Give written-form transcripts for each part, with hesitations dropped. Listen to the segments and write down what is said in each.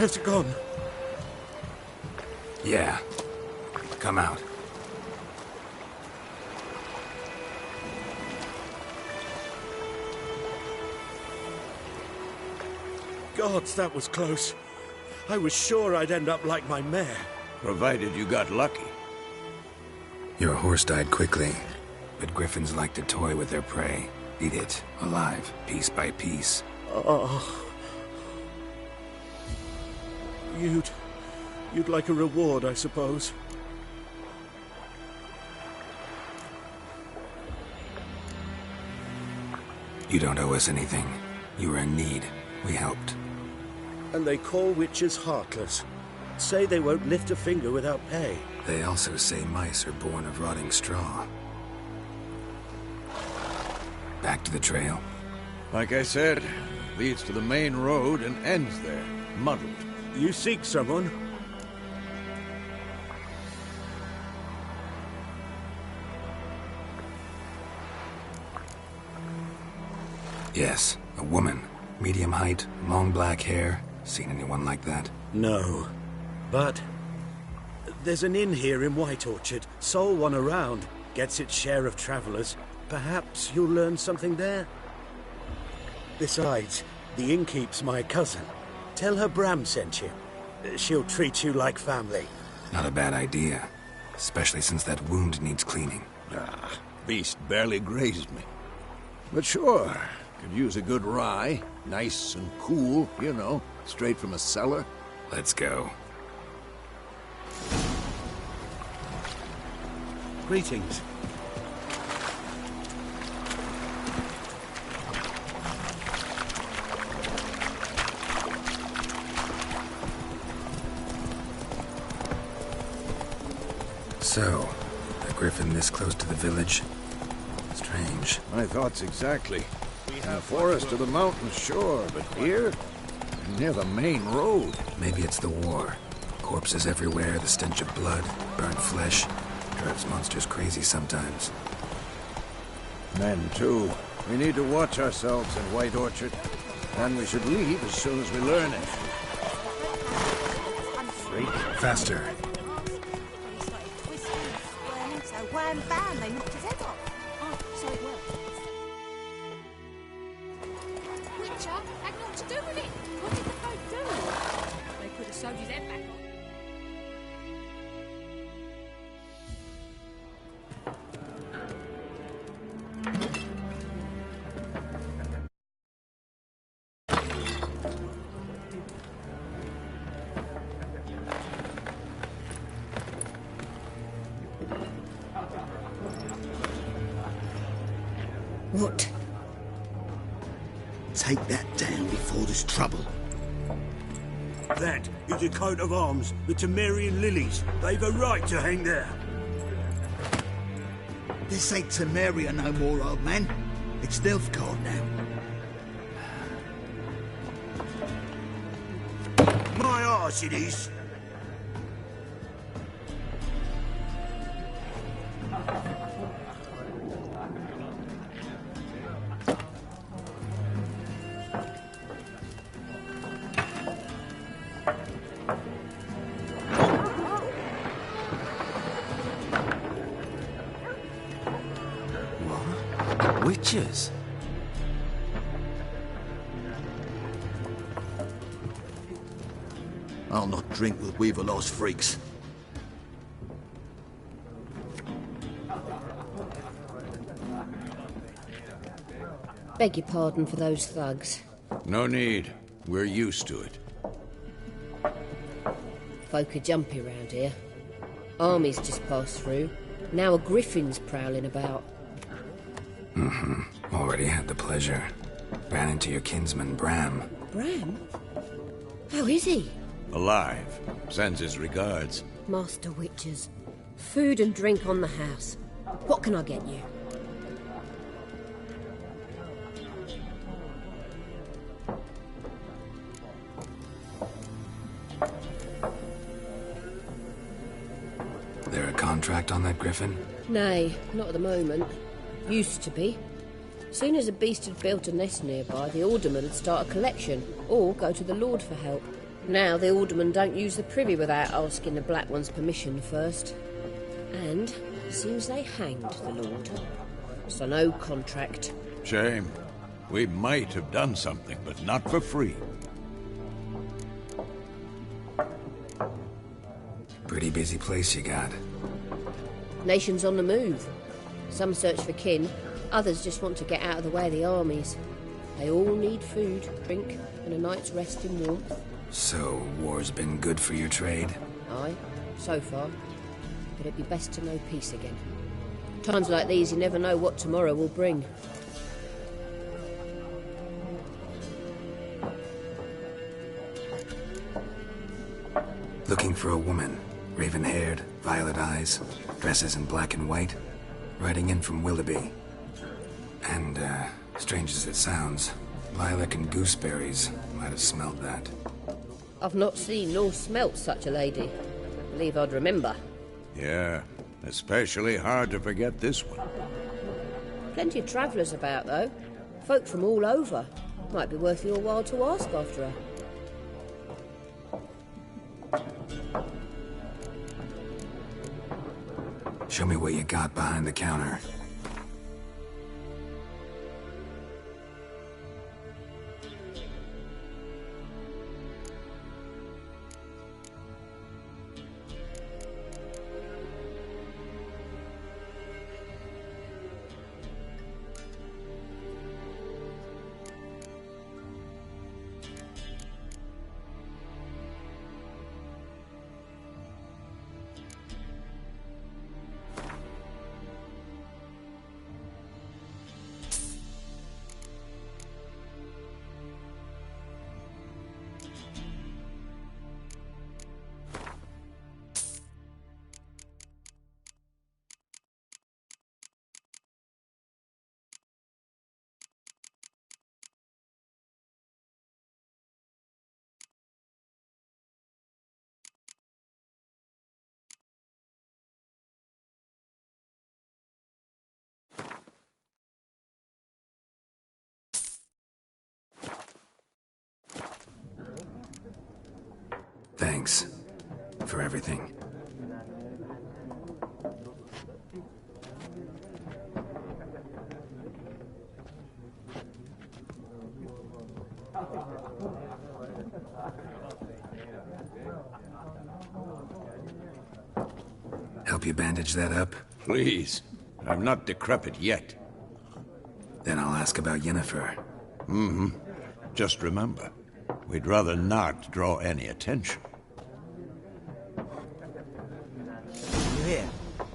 Has it gone? Yeah. Come out. Gods, that was close. I was sure I'd end up like my mare. Provided you got lucky. Your horse died quickly, but griffins like to toy with their prey. Eat it, alive, piece by piece. Oh. You'd like a reward, I suppose. You don't owe us anything. You were in need. We helped. And they call witches heartless. Say they won't lift a finger without pay. They also say mice are born of rotting straw. Back to the trail? Like I said, leads to the main road and ends there, muddled. You seek someone? Yes, a woman. Medium height, long black hair. Seen anyone like that? No. But there's an inn here in White Orchard. Sole one around. Gets its share of travelers. Perhaps you'll learn something there? Besides, the innkeep's my cousin. Tell her Bram sent you. She'll treat you like family. Not a bad idea. Especially since that wound needs cleaning. Ah, beast barely grazed me. But sure, could use a good rye. Nice and cool, you know, straight from a cellar. Let's go. Greetings. So, a griffin this close to the village? Strange. My thoughts exactly. In the forest or the mountains, sure, but here? Near the main road. Maybe it's the war. Corpses everywhere, the stench of blood, burnt flesh. Drives monsters crazy sometimes. Men, too. We need to watch ourselves in White Orchard. And we should leave as soon as we learn it. Faster. So wham bam, they knocked his head off. Oh, so it worked. Witcher had naught to do with it. What did the folk do? They could have sewed his head back on. What? Take that down before there's trouble. That is a coat of arms, the Temerian lilies. They've a right to hang there. This ain't Temeria no more, old man. It's Nilfgaard now. My arse it is. Witches? I'll not drink with Weaverlaw's freaks. Beg your pardon for those thugs. No need. We're used to it. Folk are jumpy round here. Armies just passed through. Now a griffin's prowling about. Already had the pleasure. Ran into your kinsman, Bram. Bram? How is he? Alive. Sends his regards. Master Witchers. Food and drink on the house. What can I get you? There a contract on that griffin? Nay, not at the moment. Used to be. Soon as a beast had built a nest nearby, the alderman would start a collection, or go to the Lord for help. Now the aldermen don't use the privy without asking the Black One's permission first. And seems they hanged the Lord. So no contract. Shame. We might have done something, but not for free. Pretty busy place you got. Nations on the move. Some search for kin, others just want to get out of the way of the armies. They all need food, drink, and a night's rest in warmth. So, war's been good for your trade? Aye, so far. But it'd be best to know peace again. Times like these, you never know what tomorrow will bring. Looking for a woman. Raven-haired, violet eyes, dresses in black and white. Riding in from Willoughby. And, strange as it sounds, lilac and gooseberries might have smelled that. I've not seen nor smelt such a lady. Believe I'd remember. Yeah, especially hard to forget this one. Plenty of travellers about, though. Folk from all over. Might be worth your while to ask after her. Show me what you got behind the counter. Thanks for everything. Help you bandage that up? Please. I'm not decrepit yet. Then I'll ask about Yennefer. Mm-hmm. Just remember, we'd rather not draw any attention. You hear?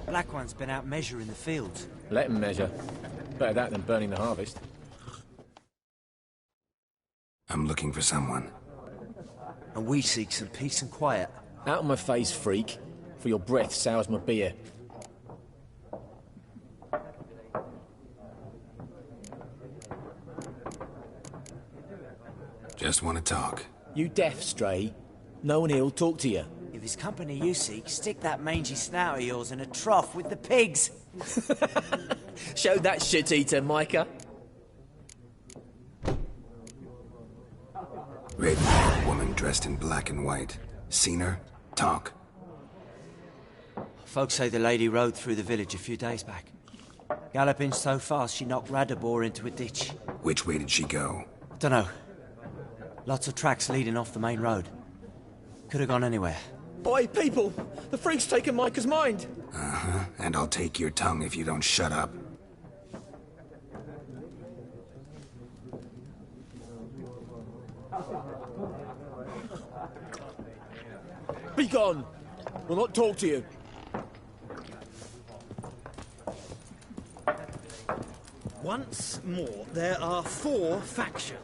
Black One's been out measuring the fields. Let him measure. Better that than burning the harvest. I'm looking for someone. And we seek some peace and quiet. Out of my face, freak. For your breath sours my beer. Just want to talk. You deaf, Stray? No one here'll talk to you. If it's company you seek, stick that mangy snout of yours in a trough with the pigs. Show that shit-eater, Micah. Raven-haired woman dressed in black and white. Seen her? Talk. Folks say the lady rode through the village a few days back. Galloping so fast she knocked Radabor into a ditch. Which way did she go? Dunno. Lots of tracks leading off the main road. Could have gone anywhere. Boy, people! The freak's taken Micah's mind! Uh-huh. And I'll take your tongue if you don't shut up. Be gone! We'll not talk to you. Once more, there are 4 factions.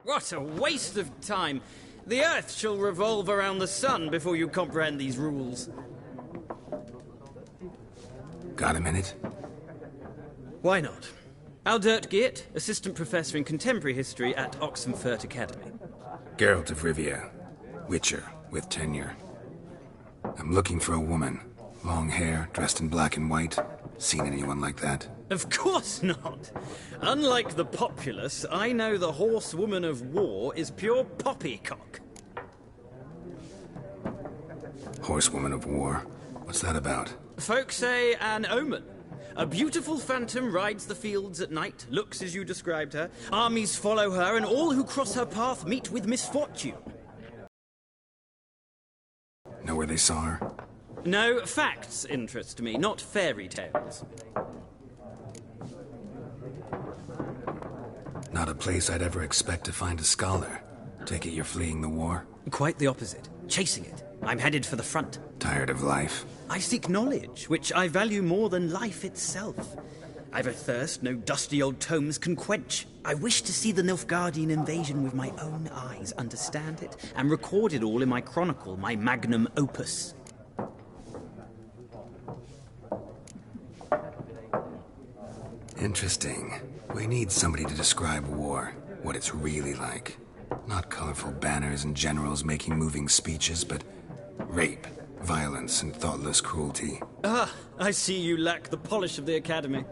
What a waste of time! The Earth shall revolve around the sun before you comprehend these rules. Got a minute? Why not? Aldert Geert, Assistant Professor in Contemporary History at Oxenfurt Academy. Geralt of Rivia. Witcher, with tenure. I'm looking for a woman. Long hair, dressed in black and white. Seen anyone like that? Of course not. Unlike the populace, I know the horsewoman of war is pure poppycock. Horsewoman of war? What's that about? Folk say an omen. A beautiful phantom rides the fields at night, looks as you described her. Armies follow her, and all who cross her path meet with misfortune. Know where they saw her? No, facts interest me, not fairy tales. Not a place I'd ever expect to find a scholar. Take it you're fleeing the war? Quite the opposite. Chasing it. I'm headed for the front. Tired of life? I seek knowledge, which I value more than life itself. I've a thirst no dusty old tomes can quench. I wish to see the Nilfgaardian invasion with my own eyes, understand it, and record it all in my chronicle, my magnum opus. Interesting. We need somebody to describe war, what it's really like. Not colorful banners and generals making moving speeches, but rape, violence, and thoughtless cruelty. Ah, I see you lack the polish of the Academy.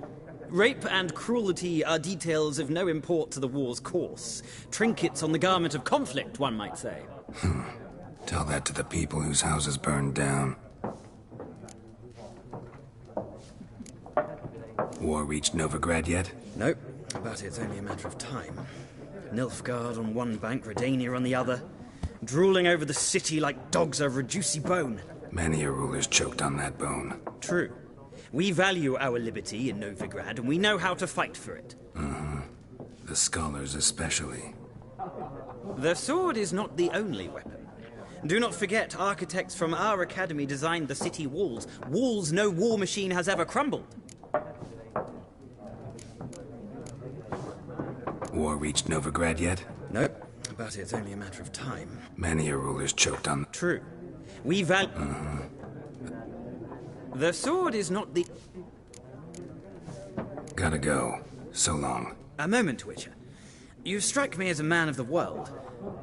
Rape and cruelty are details of no import to the war's course. Trinkets on the garment of conflict, one might say. Tell that to the people whose houses burned down. War reached Novigrad yet? Nope, but it's only a matter of time. Nilfgaard on one bank, Redania on the other, drooling over the city like dogs over a juicy bone. Many a ruler's choked on that bone. True. We value our liberty in Novigrad, and we know how to fight for it. The scholars especially. The sword is not the only weapon. Do not forget, architects from our academy designed the city walls. Walls no war machine has ever crumbled. War reached Novigrad yet? Nope, but it's only a matter of time. Many a ruler's choked on... True. We value... The sword is not the... Gotta go. So long. A moment, Witcher. You strike me as a man of the world.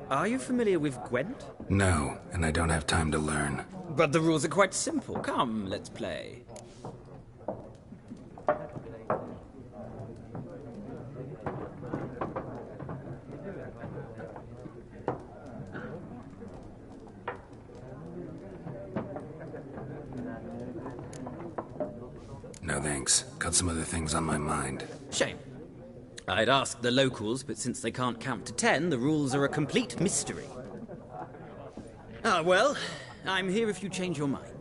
Are you familiar with Gwent? No, and I don't have time to learn. But the rules are quite simple. Come, let's play. No thanks. Got some other things on my mind. Shame. I'd ask the locals, but since they can't count to 10, the rules are a complete mystery. Ah, well, I'm here if you change your mind.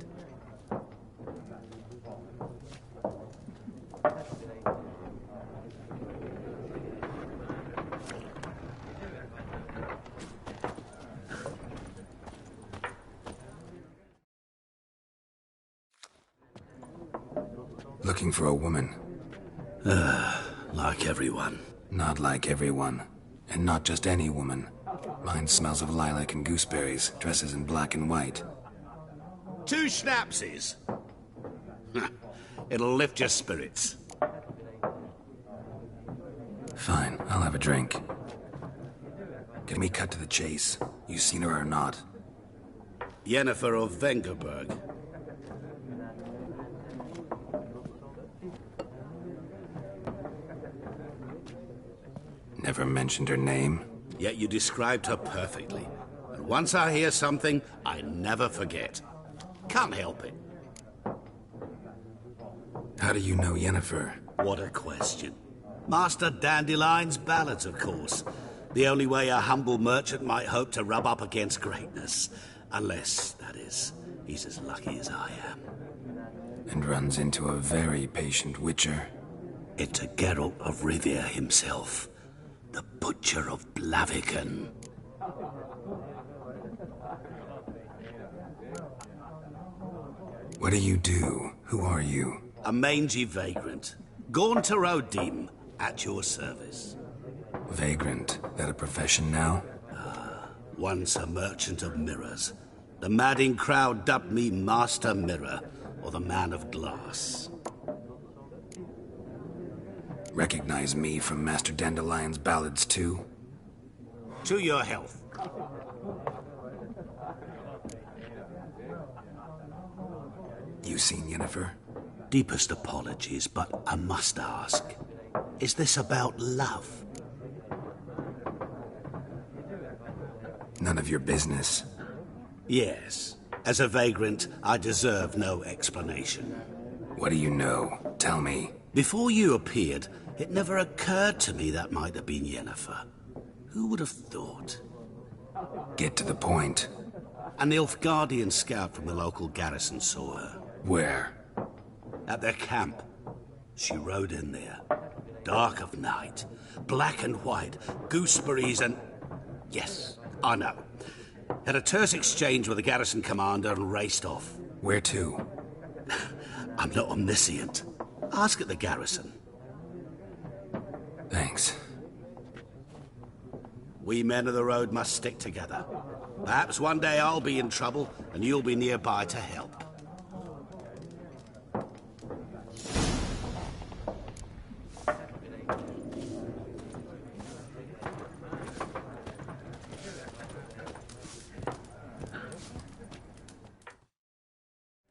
Looking for a woman. Like everyone. Not like everyone. And not just any woman. Mine smells of lilac and gooseberries, dresses in black and white. 2 schnapsies. It'll lift your spirits. Fine, I'll have a drink. Get me cut to the chase. You seen her or not? Yennefer of Vengerberg. Never mentioned her name. Yet you described her perfectly. And once I hear something, I never forget. Can't help it. How do you know Yennefer? What a question. Master Dandelion's ballads, of course. The only way a humble merchant might hope to rub up against greatness. Unless, that is, he's as lucky as I am. And runs into a very patient witcher. It's a Geralt of Rivia himself. The Butcher of Blaviken. What do you do? Who are you? A mangy vagrant. Gaunter O'Dim, at your service. Vagrant? That a profession now? Once a merchant of mirrors. The madding crowd dubbed me Master Mirror, or the Man of Glass. Recognize me from Master Dandelion's ballads, too? To your health. You seen Yennefer? deepest apologies, but I must ask, is this about love? None of your business. Yes. As a vagrant, I deserve no explanation. What do you know? Tell me. Before you appeared, it never occurred to me that might have been Yennefer. Who would have thought? Get to the point. An Nilfgaardian scout from the local garrison saw her. Where? At their camp. She rode in there. Dark of night. Black and white. Gooseberries and... Yes, I know. Had a terse exchange with the garrison commander and raced off. Where to? I'm not omniscient. Ask at the garrison. Thanks. We men of the road must stick together. Perhaps one day I'll be in trouble and you'll be nearby to help.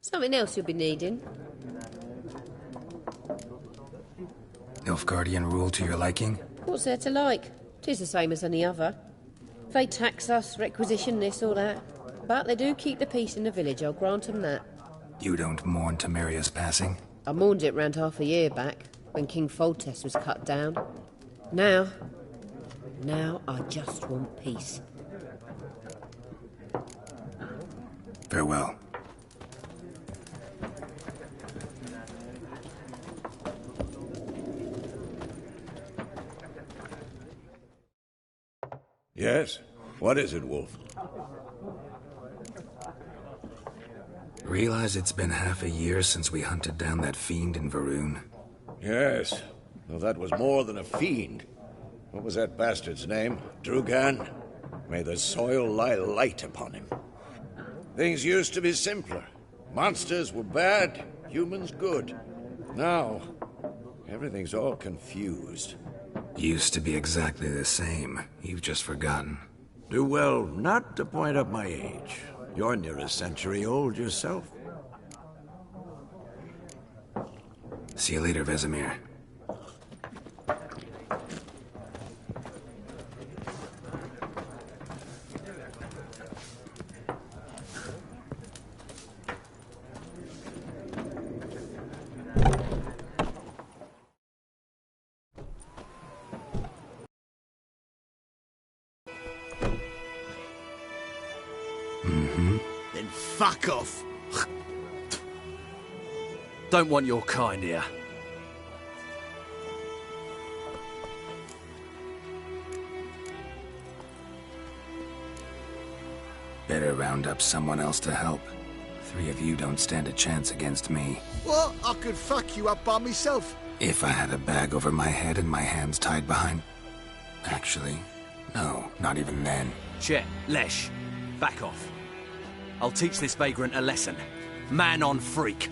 Something else you'll be needing? Nilfgaardian rule to your liking? What's there to like? 'Tis the same as any other. They tax us, requisition this or that. But they do keep the peace in the village, I'll grant 'em that. You don't mourn Temeria's passing? I mourned it round half a year back, when King Foltest was cut down. Now I just want peace. Farewell. Yes? What is it, Wolf? Realize it's been half a year since we hunted down that fiend in Varun? Yes. Well, that was more than a fiend. What was that bastard's name? Drugan? May the soil lie light upon him. Things used to be simpler. Monsters were bad, humans good. Now, everything's all confused. Used to be exactly the same. You've just forgotten. Do well not to point up my age. You're near a century old yourself. See you later, Vesemir. Then fuck off. Don't want your kind here. Better round up someone else to help. 3 of you don't stand a chance against me. What? I could fuck you up by myself. If I had a bag over my head and my hands tied behind... Actually, no, not even then. Chet, Lesh, back off. I'll teach this vagrant a lesson. Man on freak.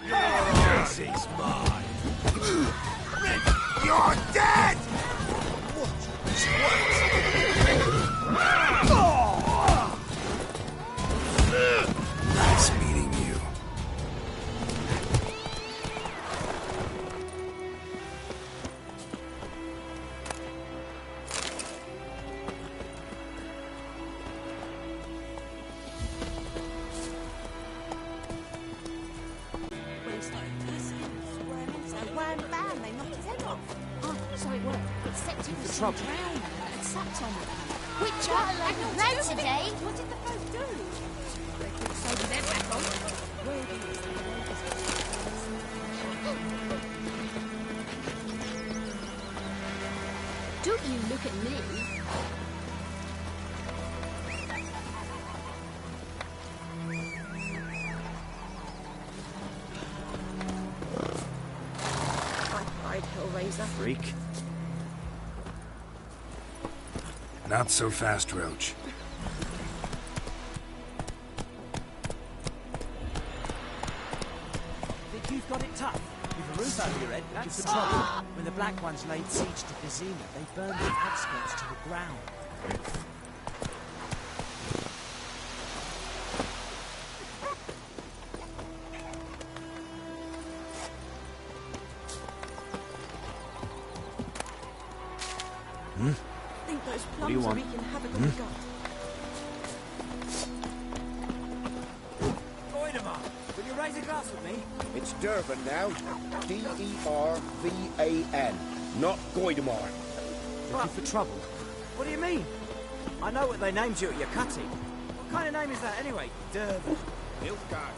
This is mine. You're dead! Nice meeting you. So one bam, they knocked his head off. Oh, so it worked. Except he was trouble? drowning and sucked on it. Witcher, I and know late today. What did the folk do? They put the soldier's head back on. Don't you look at me. I'd Hellraiser. Freak. Not so fast, Roach. Think you've got it tough? With a roof over your head, that's the trouble. When the Black Ones laid siege to Vizima, they burned the outskirts to the ground. What do you want? Goidemar, will you raise a glass with me? It's Durban now. D-E-R-V-A-N. Not Goidemar. Looking for trouble? What do you mean? I know what they named you at your cutting. What kind of name is that anyway? Durban. Nilfgaard.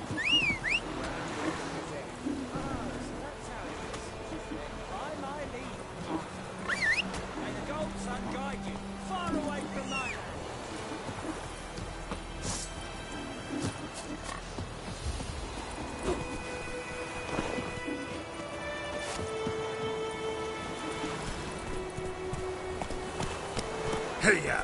Hey-ya!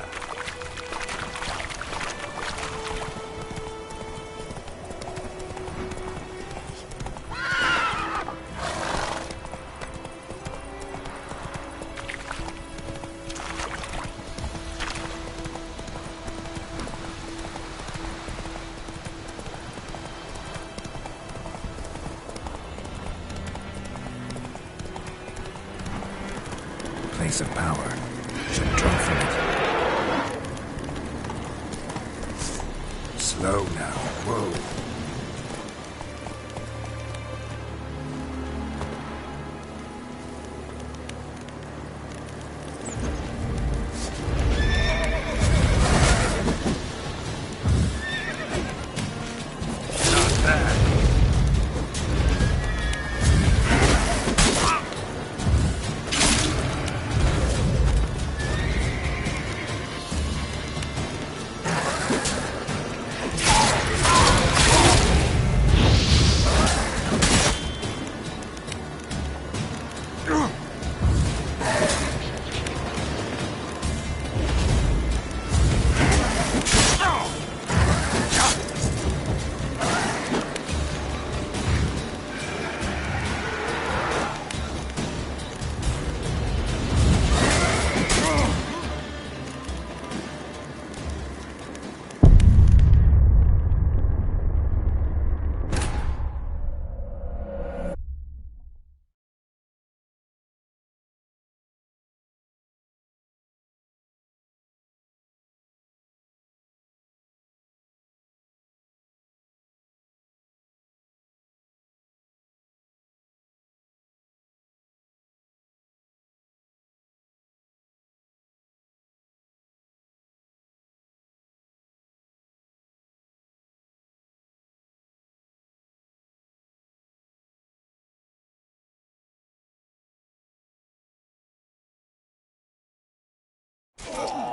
Place of power. Should draw from it. Slow now. Whoa.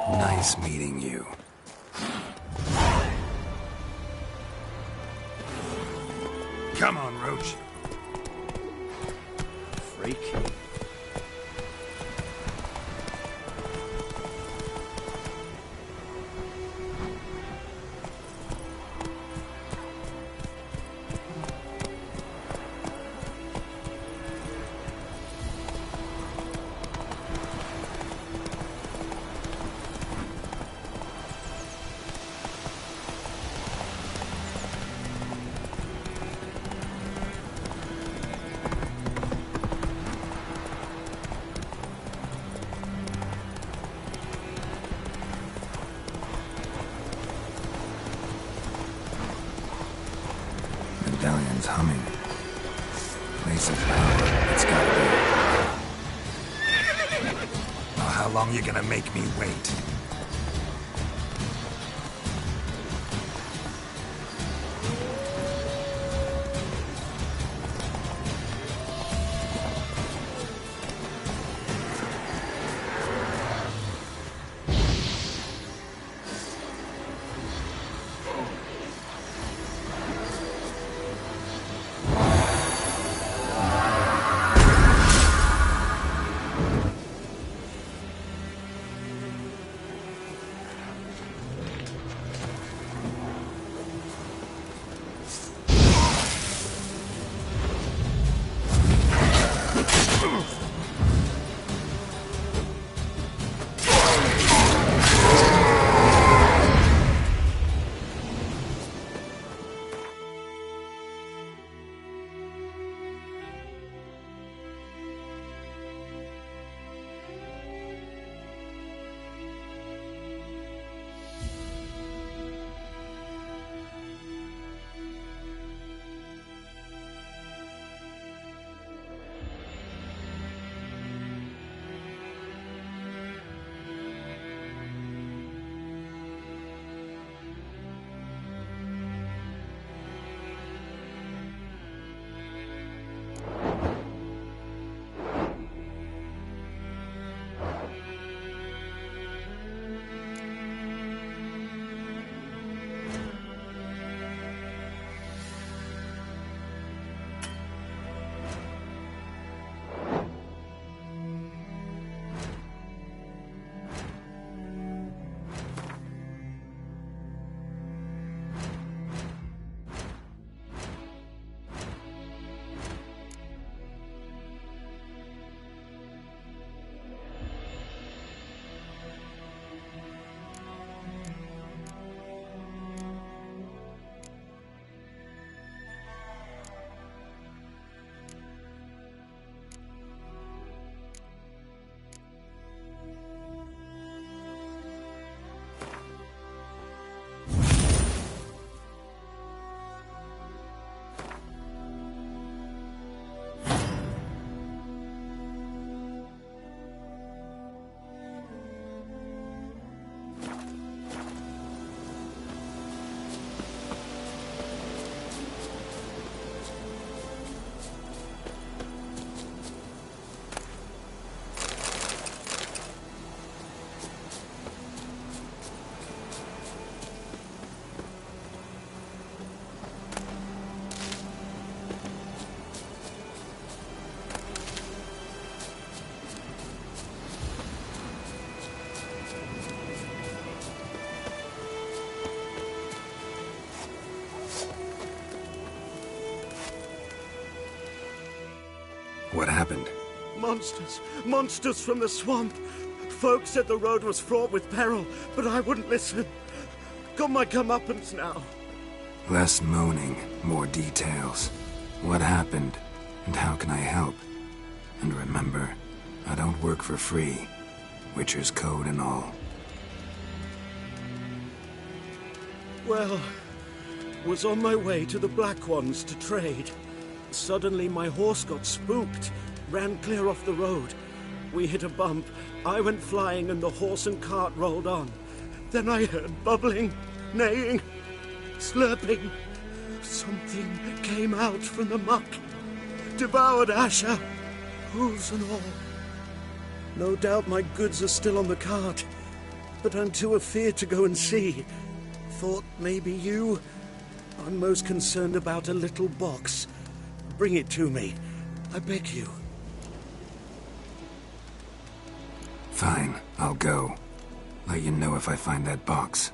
Nice meeting you. Come on, Roach. Freak. Medallion's humming. Place of power. It's gotta be. Well, how long you gonna make me wait? What happened? Monsters! Monsters from the swamp! Folk said the road was fraught with peril, but I wouldn't listen. Got my comeuppance now. Less moaning, more details. What happened, and how can I help? And remember, I don't work for free. Witcher's code and all. Well, was on my way to the Black Ones to trade. Suddenly my horse got spooked, ran clear off the road. We hit a bump, I went flying and the horse and cart rolled on. Then I heard bubbling, neighing, slurping. Something came out from the muck, devoured Asher, hooves and all. No doubt my goods are still on the cart, but I'm too afeard to go and see. Thought maybe you... I'm most concerned about a little box. Bring it to me, I beg you. Fine, I'll go. Let you know if I find that box.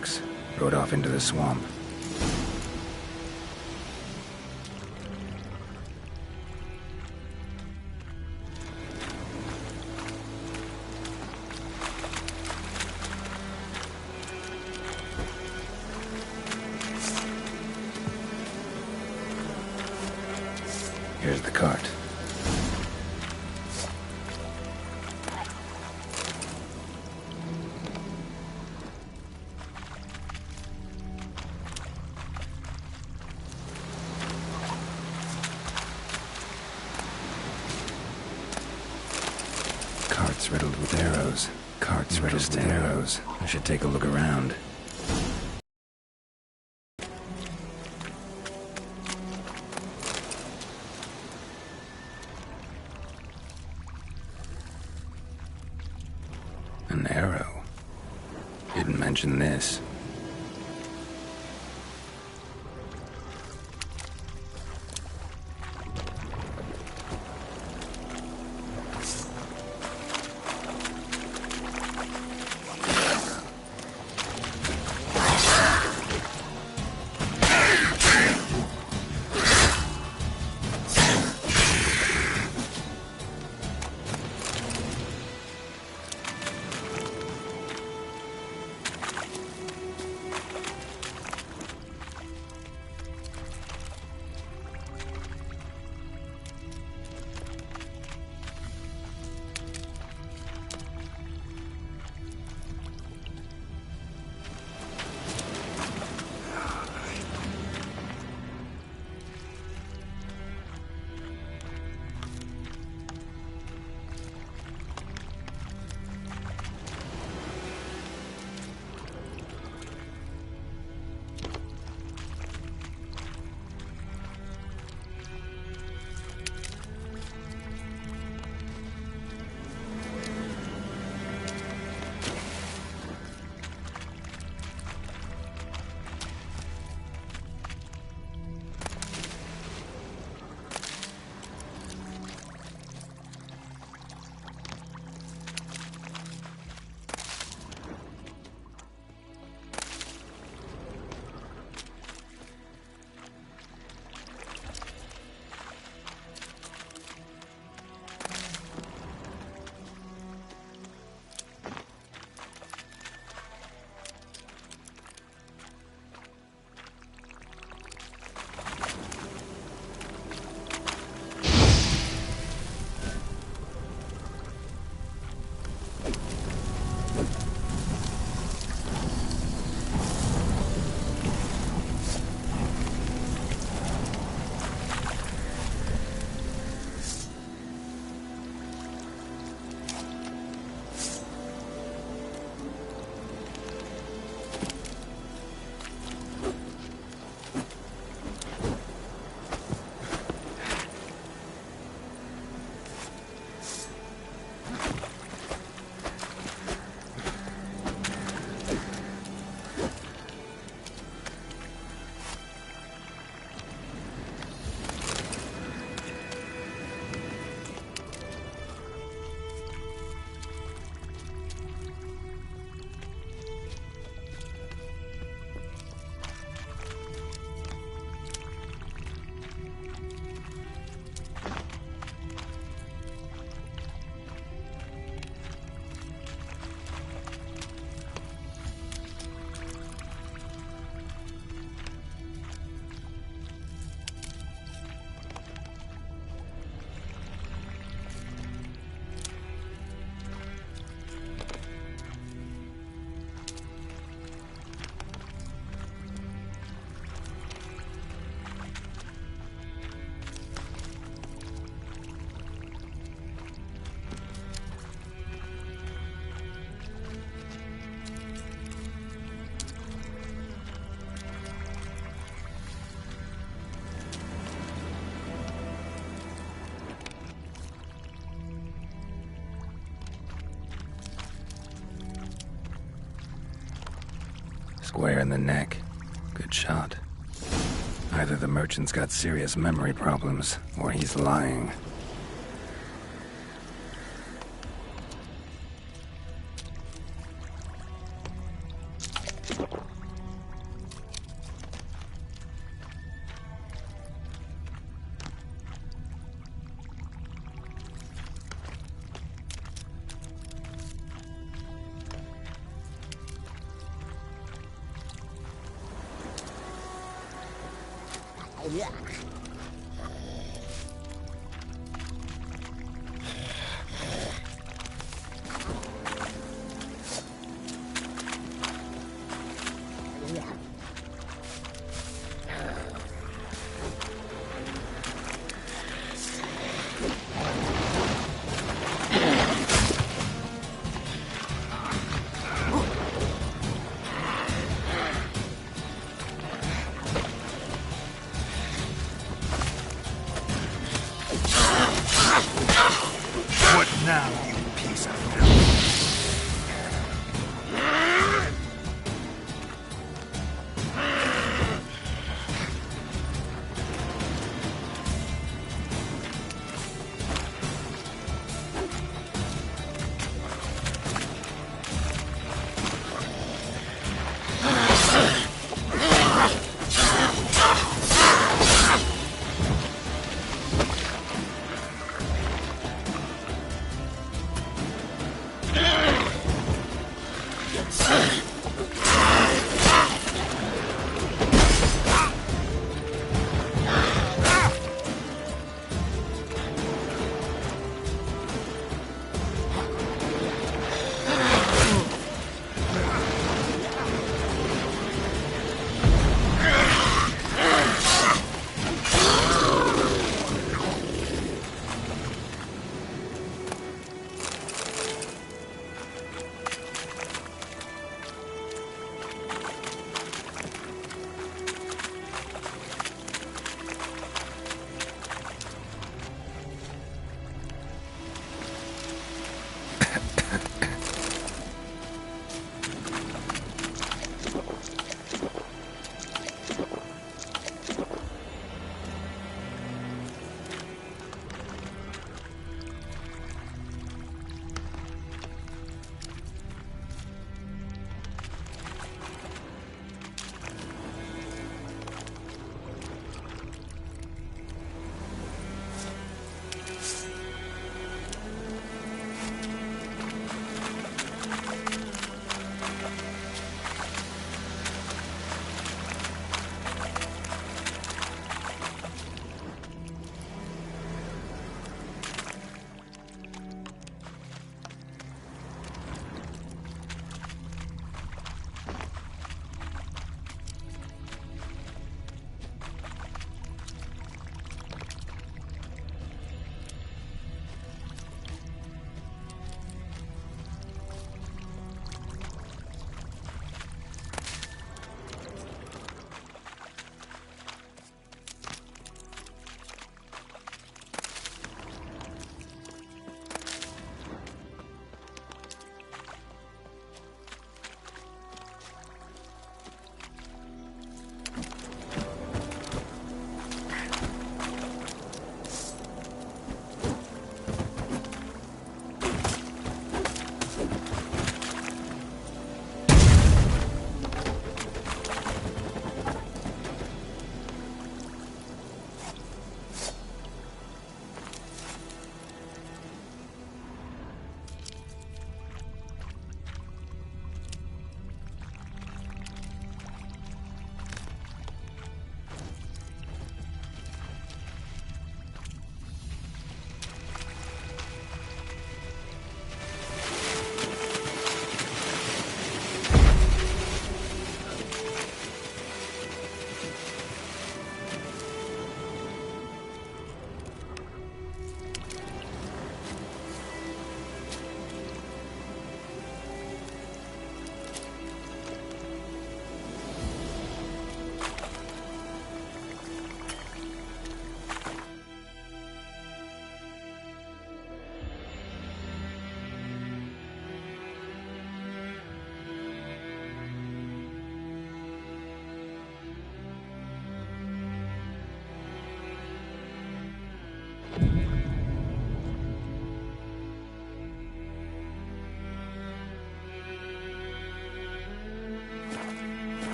tracks. Rode off into the swamp. Here's the cart. Cart's riddled with arrows. Cart's riddled with arrows. I should take a look around. An arrow. Didn't mention this. Square in the neck. Good shot. Either the merchant's got serious memory problems, or he's lying. What now, you piece of filth?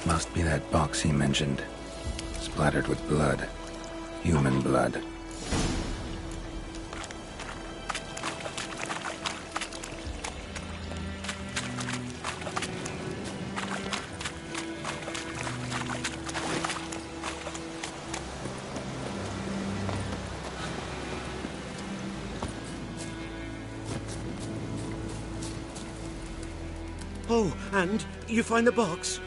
Must be that box he mentioned. Splattered with blood. Human blood. Oh, and you find the box?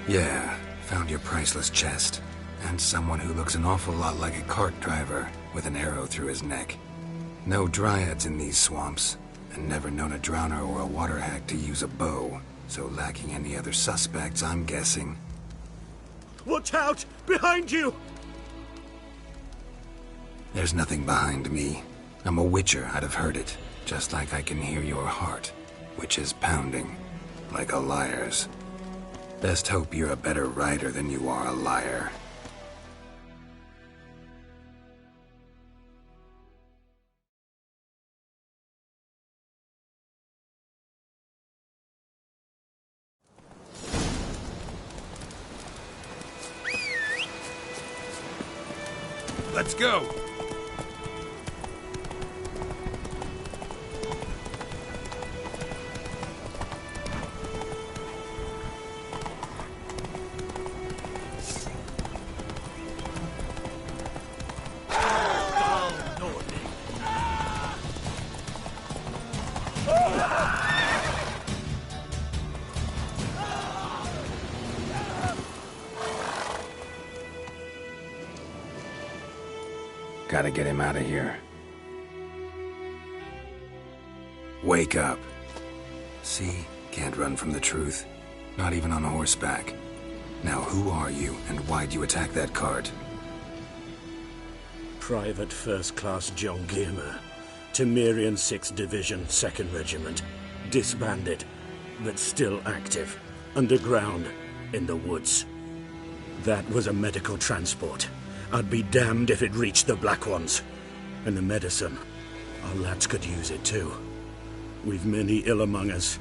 Yeah, found your priceless chest. And someone who looks an awful lot like a cart driver with an arrow through his neck. No dryads in these swamps, and never known a drowner or a water hack to use a bow. So lacking any other suspects, I'm guessing. Watch out! Behind you! There's nothing behind me. I'm a witcher, I'd have heard it. Just like I can hear your heart, which is pounding, like a liar's. Best hope you're a better rider than you are a liar. Let's go! Gotta get him out of here. Wake up. See? Can't run from the truth. Not even on horseback. Now who are you, and why'd you attack that cart? Private First Class John Giermer. Temerian 6th Division, 2nd Regiment. Disbanded, but still active. Underground, in the woods. That was a medical transport. I'd be damned if it reached the Black Ones. And the medicine. Our lads could use it too. We've many ill among us.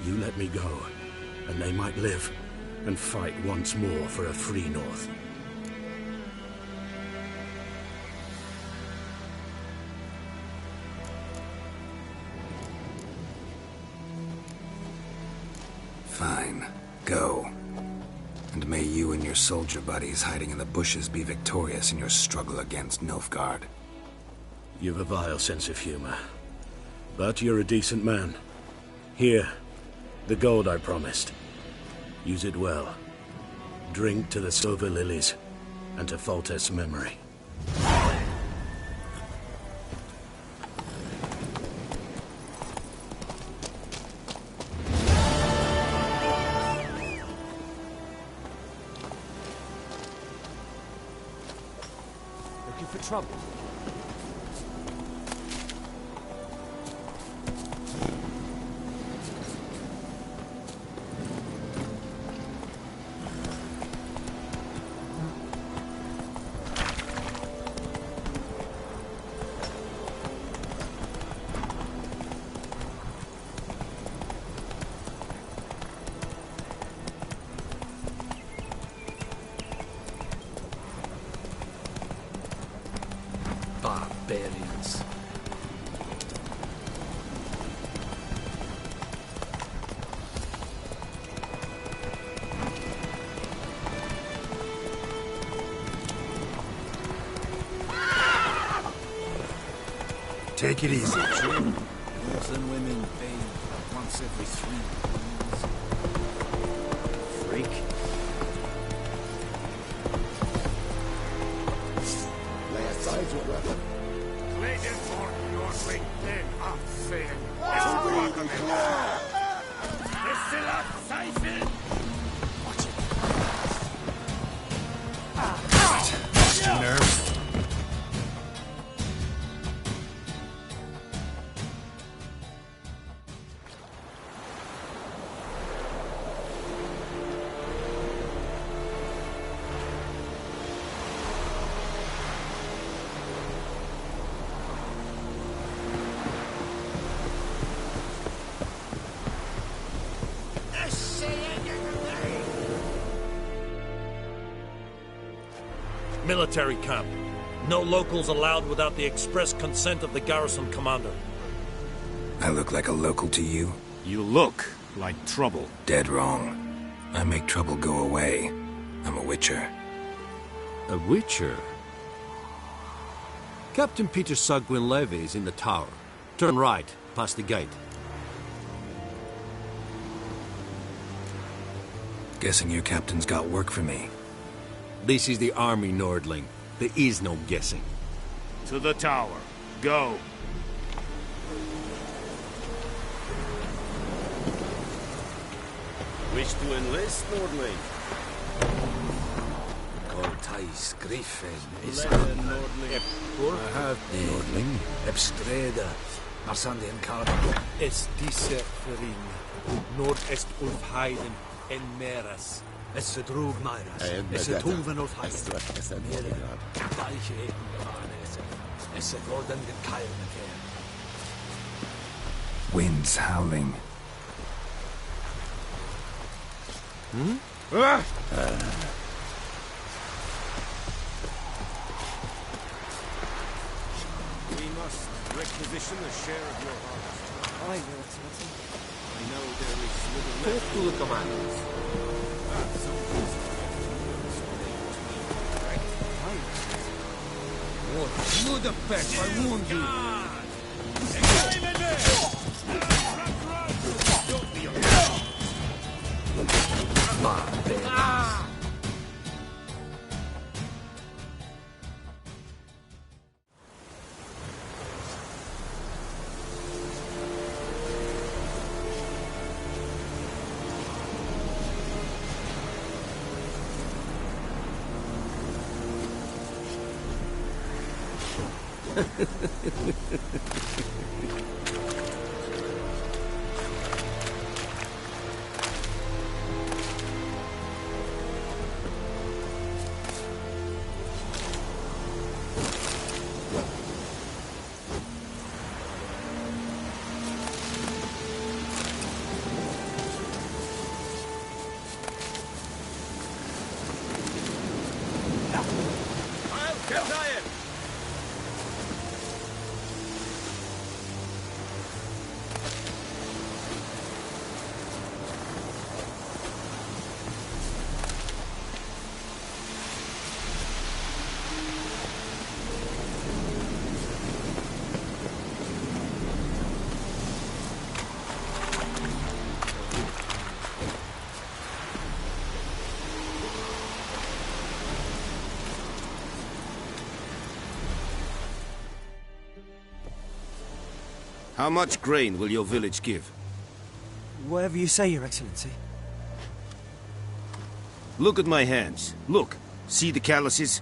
You let me go, and they might live, and fight once more for a free North. Fine. Go. And may you and your soldier buddies hiding in the bushes be victorious in your struggle against Nilfgaard. You've a vile sense of humor. But you're a decent man. Here, the gold I promised. Use it well. Drink to the silver lilies, and to Foltest's memory. Looking for trouble? Barbarians. Take it easy. Girls and women bathe once every 3 years. Freak. Lay aside your weapon. Lay it for your way, then I'm saying. Priscilla Seifel! Watch it. Lost your nerve. military camp. No locals allowed without the express consent of the garrison commander. I look like a local to you? You look like trouble. Dead wrong. I make trouble go away. I'm a witcher. A witcher? Captain Peter Sugwin Levy is in the tower. Turn right, past the gate. Guessing your captain's got work for me. This is the army, Nordling. There is no guessing. To the tower. Go. Wish to enlist, Nordling? Cortais Griffin is Nordling. I have Nordling. Ebstreda, Marsandian Carbon. Es diese Ferin, Nord-Est Ulfheiden, en Meras. Es se drog Meiras. Es se Tuven Ulfheiden. Mere, Deiche Ebenbahnese. Es se Gordon Gekeilmekehr. Winds howling. We must requisition a share of your harvest. Aye, Your Excellency. I know there is little left. Talk to the commanders. Would effect, I warn you. How much grain will your village give? Whatever you say, Your Excellency. Look at my hands. Look. See the calluses?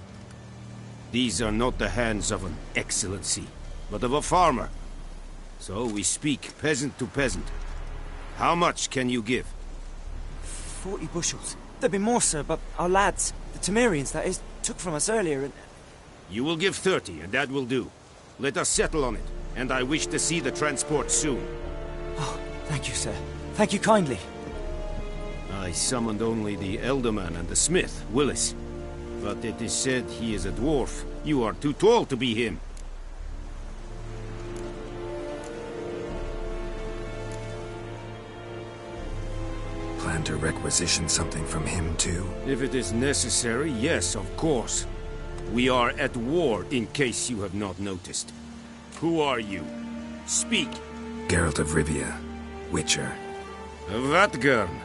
These are not the hands of an excellency, but of a farmer. So we speak peasant to peasant. How much can you give? 40 bushels. There'd be more, sir, but our lads, the Temerians, that is, took from us earlier and... You will give 30, and that will do. Let us settle on it, and I wish to see the transport soon. Oh, thank you, sir. Thank you kindly. I summoned only the Elderman and the smith, Willis. But it is said he is a dwarf. You are too tall to be him. Plan to requisition something from him, too? If it is necessary, yes, of course. We are at war, in case you have not noticed. Who are you? Speak. Geralt of Rivia, Witcher. Vatgern.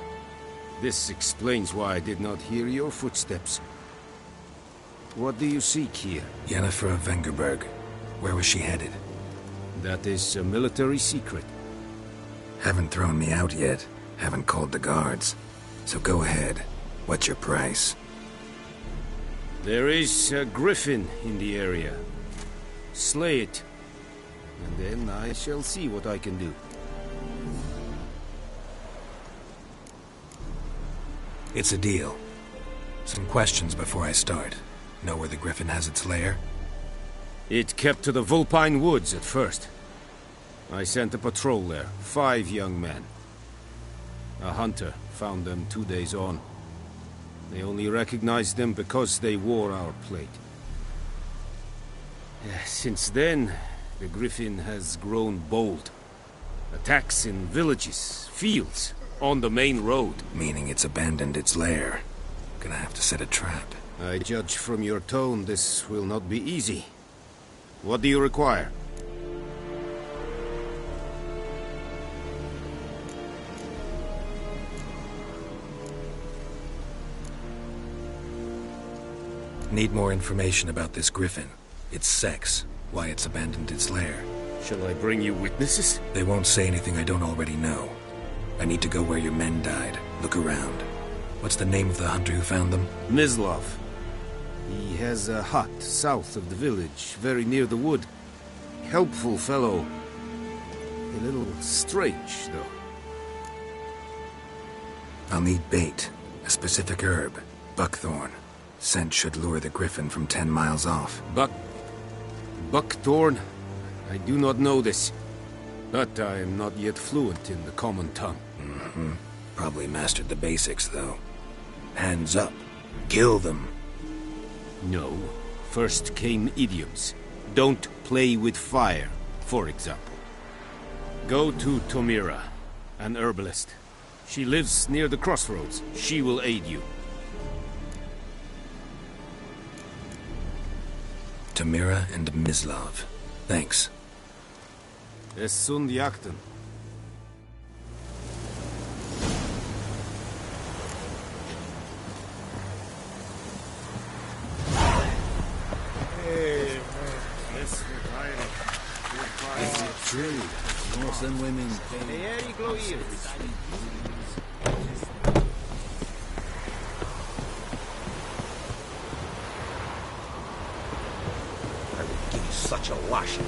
This explains why I did not hear your footsteps. What do you seek here? Yennefer of Vengerberg. Where was she headed? That is a military secret. Haven't thrown me out yet. Haven't called the guards. So go ahead. What's your price? There is a griffin in the area. Slay it. And then I shall see what I can do. It's a deal. Some questions before I start. Know where the griffin has its lair? It kept to the Vulpine Woods at first. I sent a patrol there, 5 young men. A hunter found them 2 days on. They only recognized them because they wore our plate. Since then, the Griffin has grown bold. Attacks in villages, fields, on the main road. Meaning it's abandoned its lair. Gonna have to set a trap. I judge from your tone this will not be easy. What do you require? Need more information about this Griffin. Its sex, why it's abandoned its lair. Shall I bring you witnesses? They won't say anything I don't already know. I need to go where your men died. Look around. What's the name of the hunter who found them? Mislav. He has a hut south of the village, very near the wood. Helpful fellow. A little strange, though. I'll need bait. A specific herb. Buckthorn. Scent should lure the Griffin from 10 miles off. Buckthorn? I do not know this. But I am not yet fluent in the common tongue. Mm-hmm. Probably mastered the basics, though. Hands up. Kill them. No. First came idioms. Don't play with fire, for example. Go to Tomira, an herbalist. She lives near the crossroads. She will aid you. Tomira and Mislav. Thanks. Es sunt jakten. It's true. Northern women I would give you such a lashing.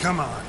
Come on.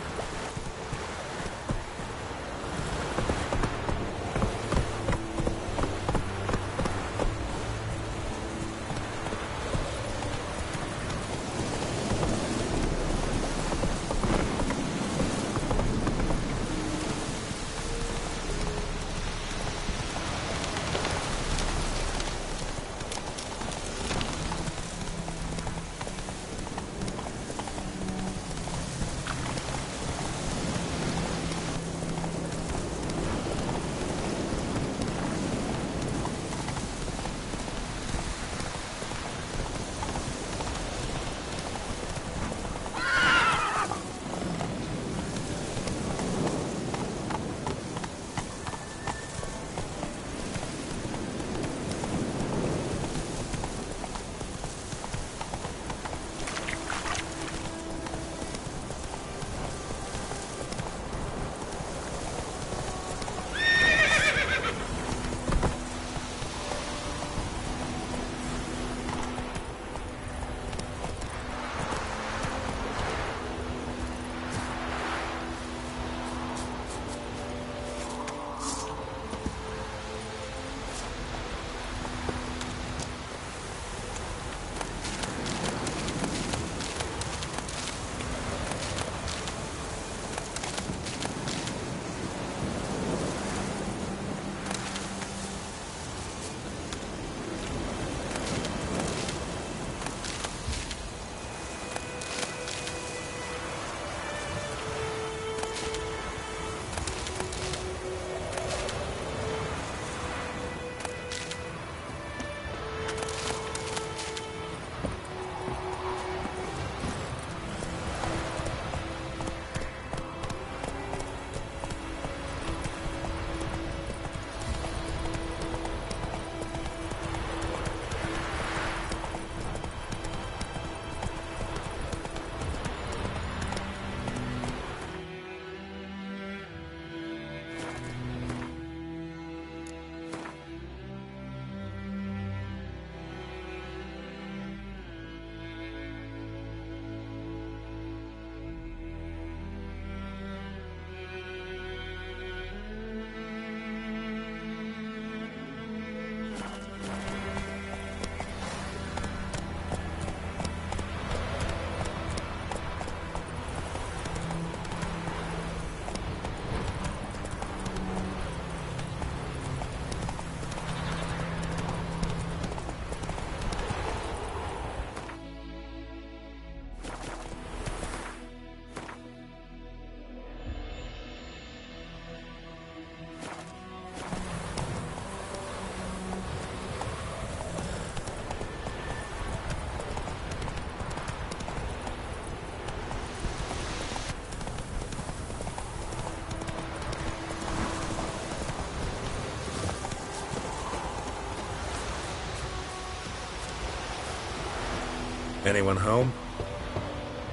Anyone home?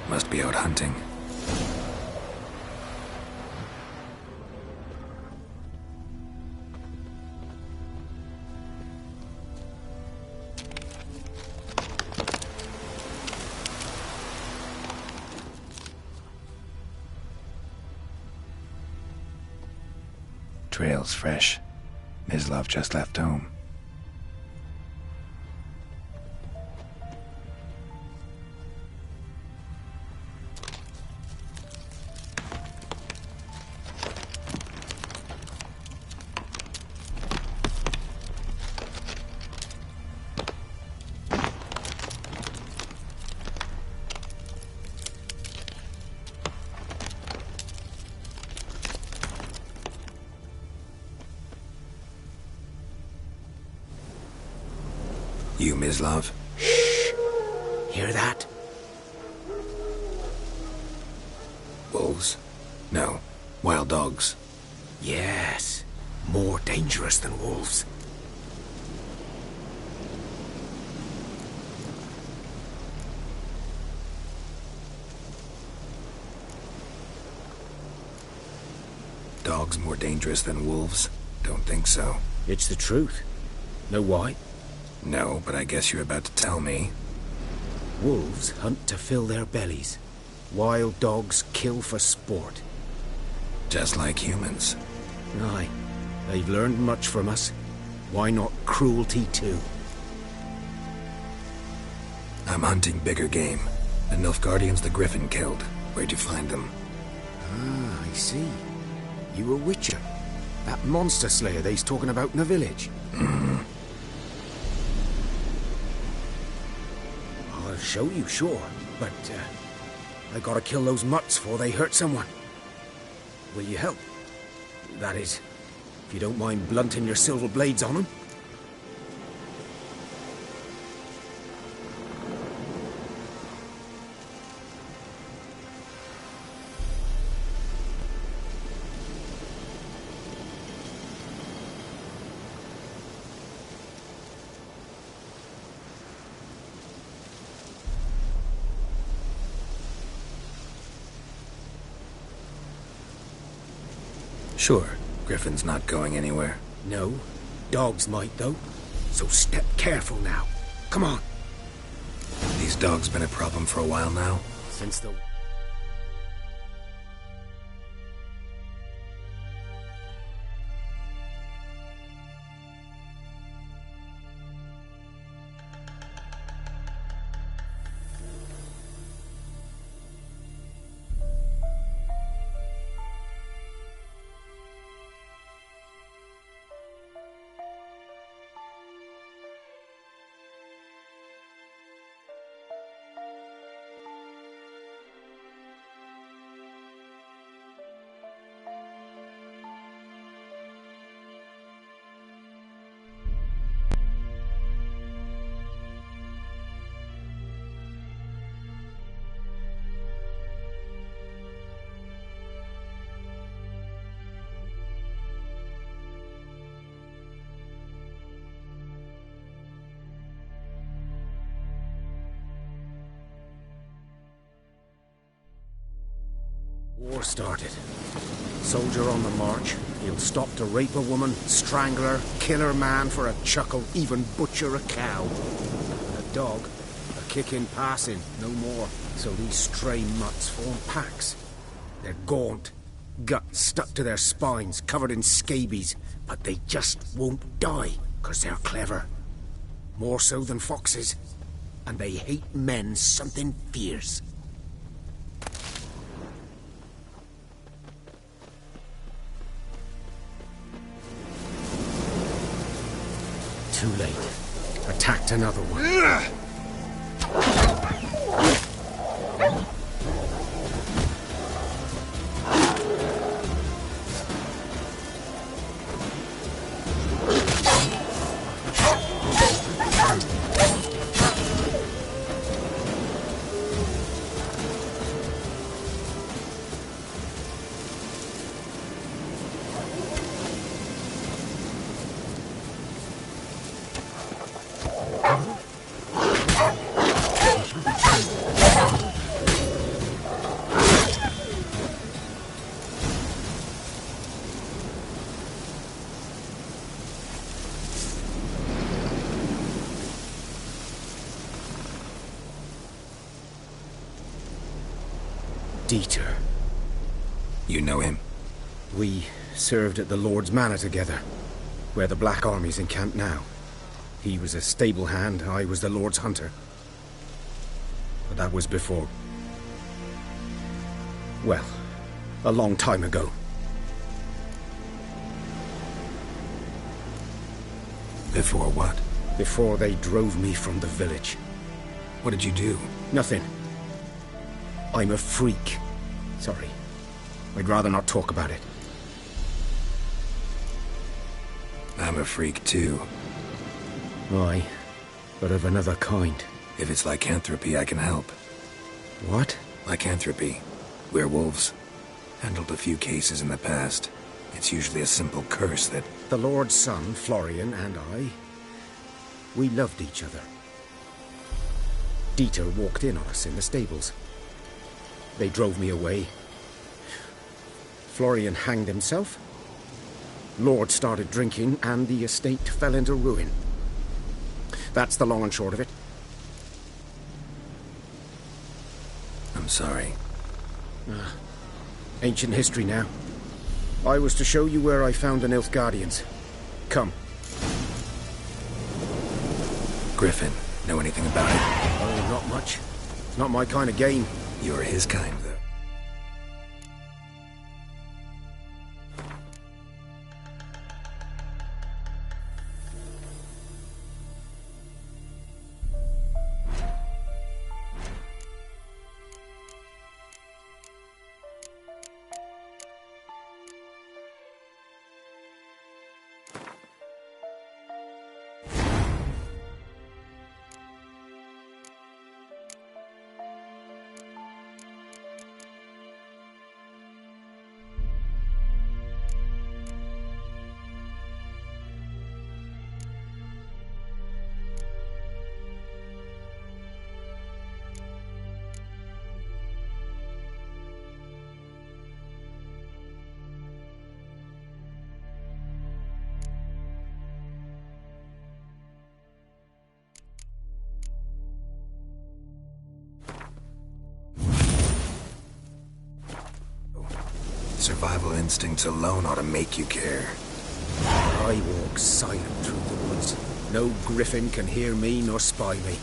Must be out hunting. Trail's fresh. Mislav just left home. You, Mislav? Shh! Hear that? Wolves? No. Wild dogs. Yes. More dangerous than wolves. Dogs more dangerous than wolves? Don't think so. It's the truth. Know why? No, but I guess you're about to tell me. Wolves hunt to fill their bellies. Wild dogs kill for sport. Just like humans. Aye. They've learned much from us. Why not cruelty too? I'm hunting bigger game. The Nilfgaardians the Griffin killed. Where'd you find them? Ah, I see. You a witcher. That monster slayer they's talking about in the village. Mm-hmm. I'll show you, sure. But, I gotta kill those mutts before they hurt someone. Will you help? That is, if you don't mind blunting your silver blades on them. Sure. Griffin's not going anywhere. No. Dogs might, though. So step careful now. Come on. These dogs been a problem for a while now? Since the... War started. Soldier on the march. He'll stop to rape a woman, strangle her, kill her man for a chuckle, even butcher a cow. And a dog, a kick in passing, no more. So these stray mutts form packs. They're gaunt, guts stuck to their spines, covered in scabies, but they just won't die, 'cause they're clever. More so than foxes. And they hate men something fierce. Too late. Attacked another one. Dieter. You know him? We served at the Lord's Manor together, where the Black Army's encamped now. He was a stable hand, I was the Lord's hunter. But that was before... well, a long time ago. Before what? Before they drove me from the village. What did you do? Nothing. I'm a freak. Sorry. I'd rather not talk about it. I'm a freak too. Aye, but of another kind. If it's lycanthropy, I can help. What? Lycanthropy. Werewolves. Handled a few cases in the past. It's usually a simple curse that... The Lord's son, Florian, and I... we loved each other. Dieter walked in on us in the stables. They drove me away. Florian hanged himself. Lord started drinking, and the estate fell into ruin. That's the long and short of it. I'm sorry. Ancient history now. I was to show you where I found the Nilfgaardians. Come. Griffin, know anything about it? Oh, not much. It's not my kind of game. You're his kind, though. Survival instincts alone ought to make you care. I walk silent through the woods. No griffin can hear me nor spy me.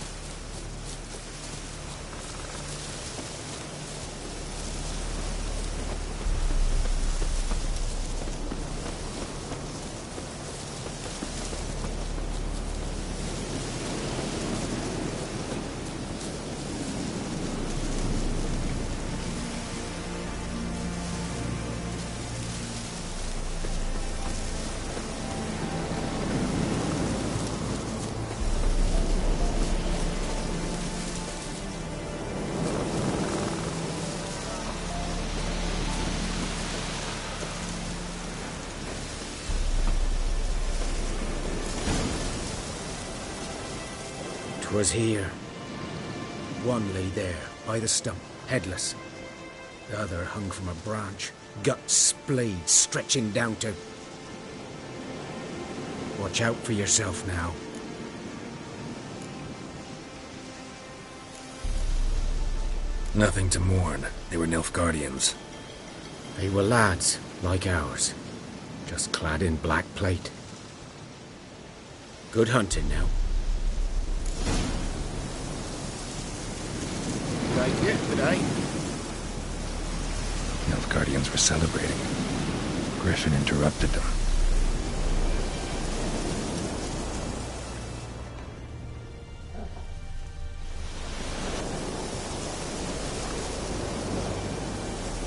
Was here. One lay there, by the stump, headless. The other hung from a branch, guts splayed, stretching down to... Watch out for yourself now. Nothing to mourn. They were Nilfgaardians. They were lads, like ours. Just clad in black plate. Good hunting now. Today. Nilfgaardians were celebrating. Griffin interrupted them.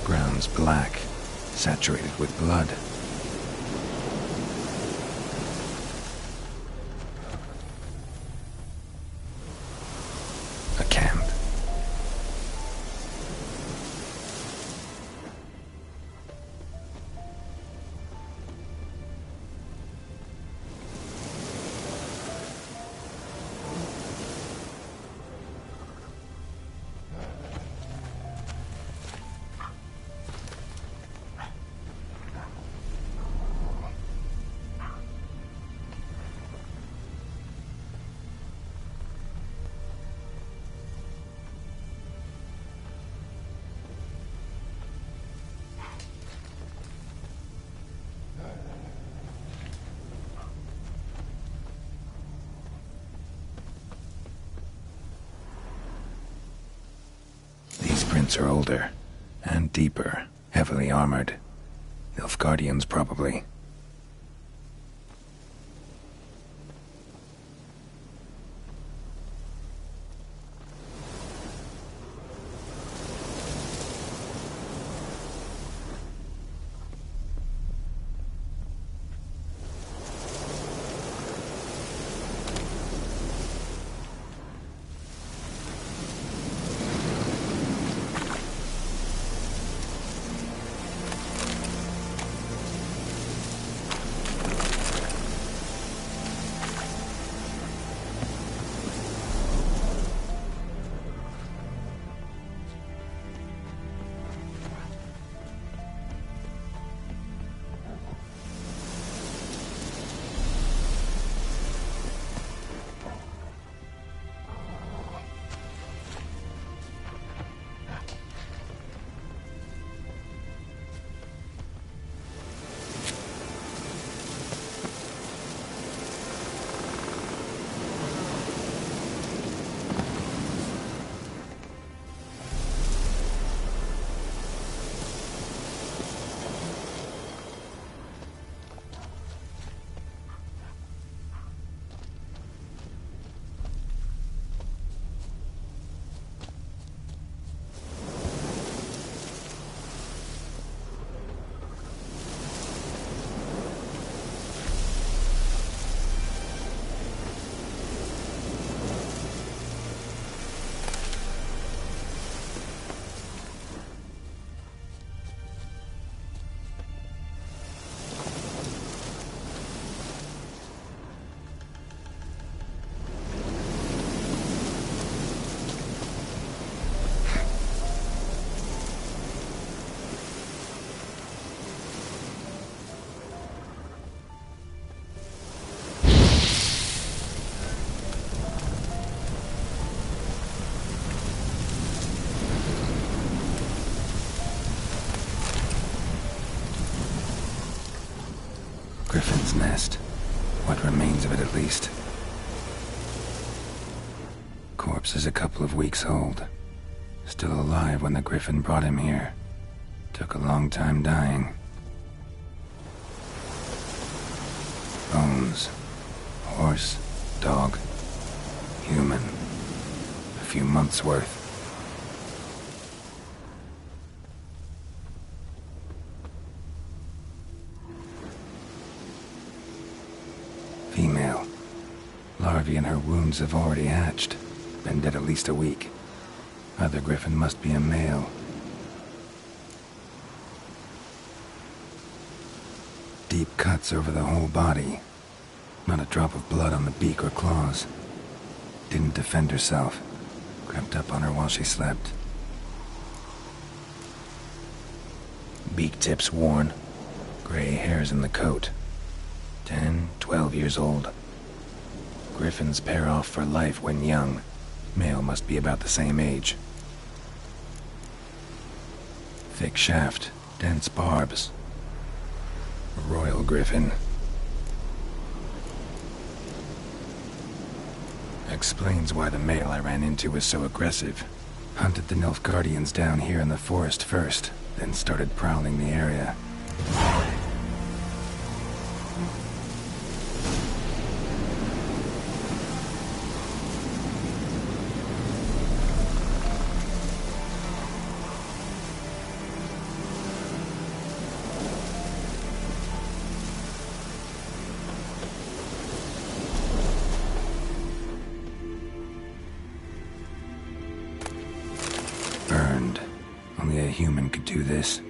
Ground's black, saturated with blood. A camp. Footprints are older and deeper, heavily armored. Nilfgaardians, probably. Griffin's nest. What remains of it, at least. Corpse is a couple of weeks old. Still alive when the Griffin brought him here. Took a long time dying. Bones. Horse. Dog. Human. A few months' worth. Female. Larvae in her wounds have already hatched. Been dead at least a week. Other Griffin must be a male. Deep cuts over the whole body. Not a drop of blood on the beak or claws. Didn't defend herself. Crept up on her while she slept. Beak tips worn. Gray hairs in the coat. 10, 12 years old. Griffins pair off for life when young. Male must be about the same age. Thick shaft, dense barbs. Royal Griffin. Explains why the male I ran into was so aggressive. Hunted the Nilfgaardians down here in the forest first, then started prowling the area. Burned. Only a human could do this.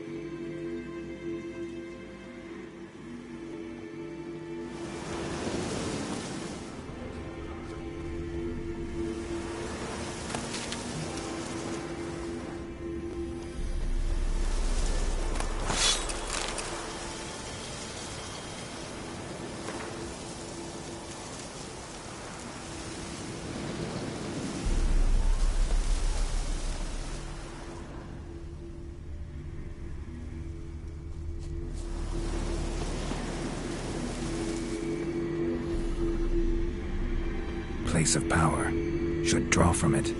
Place of power. Should draw from it.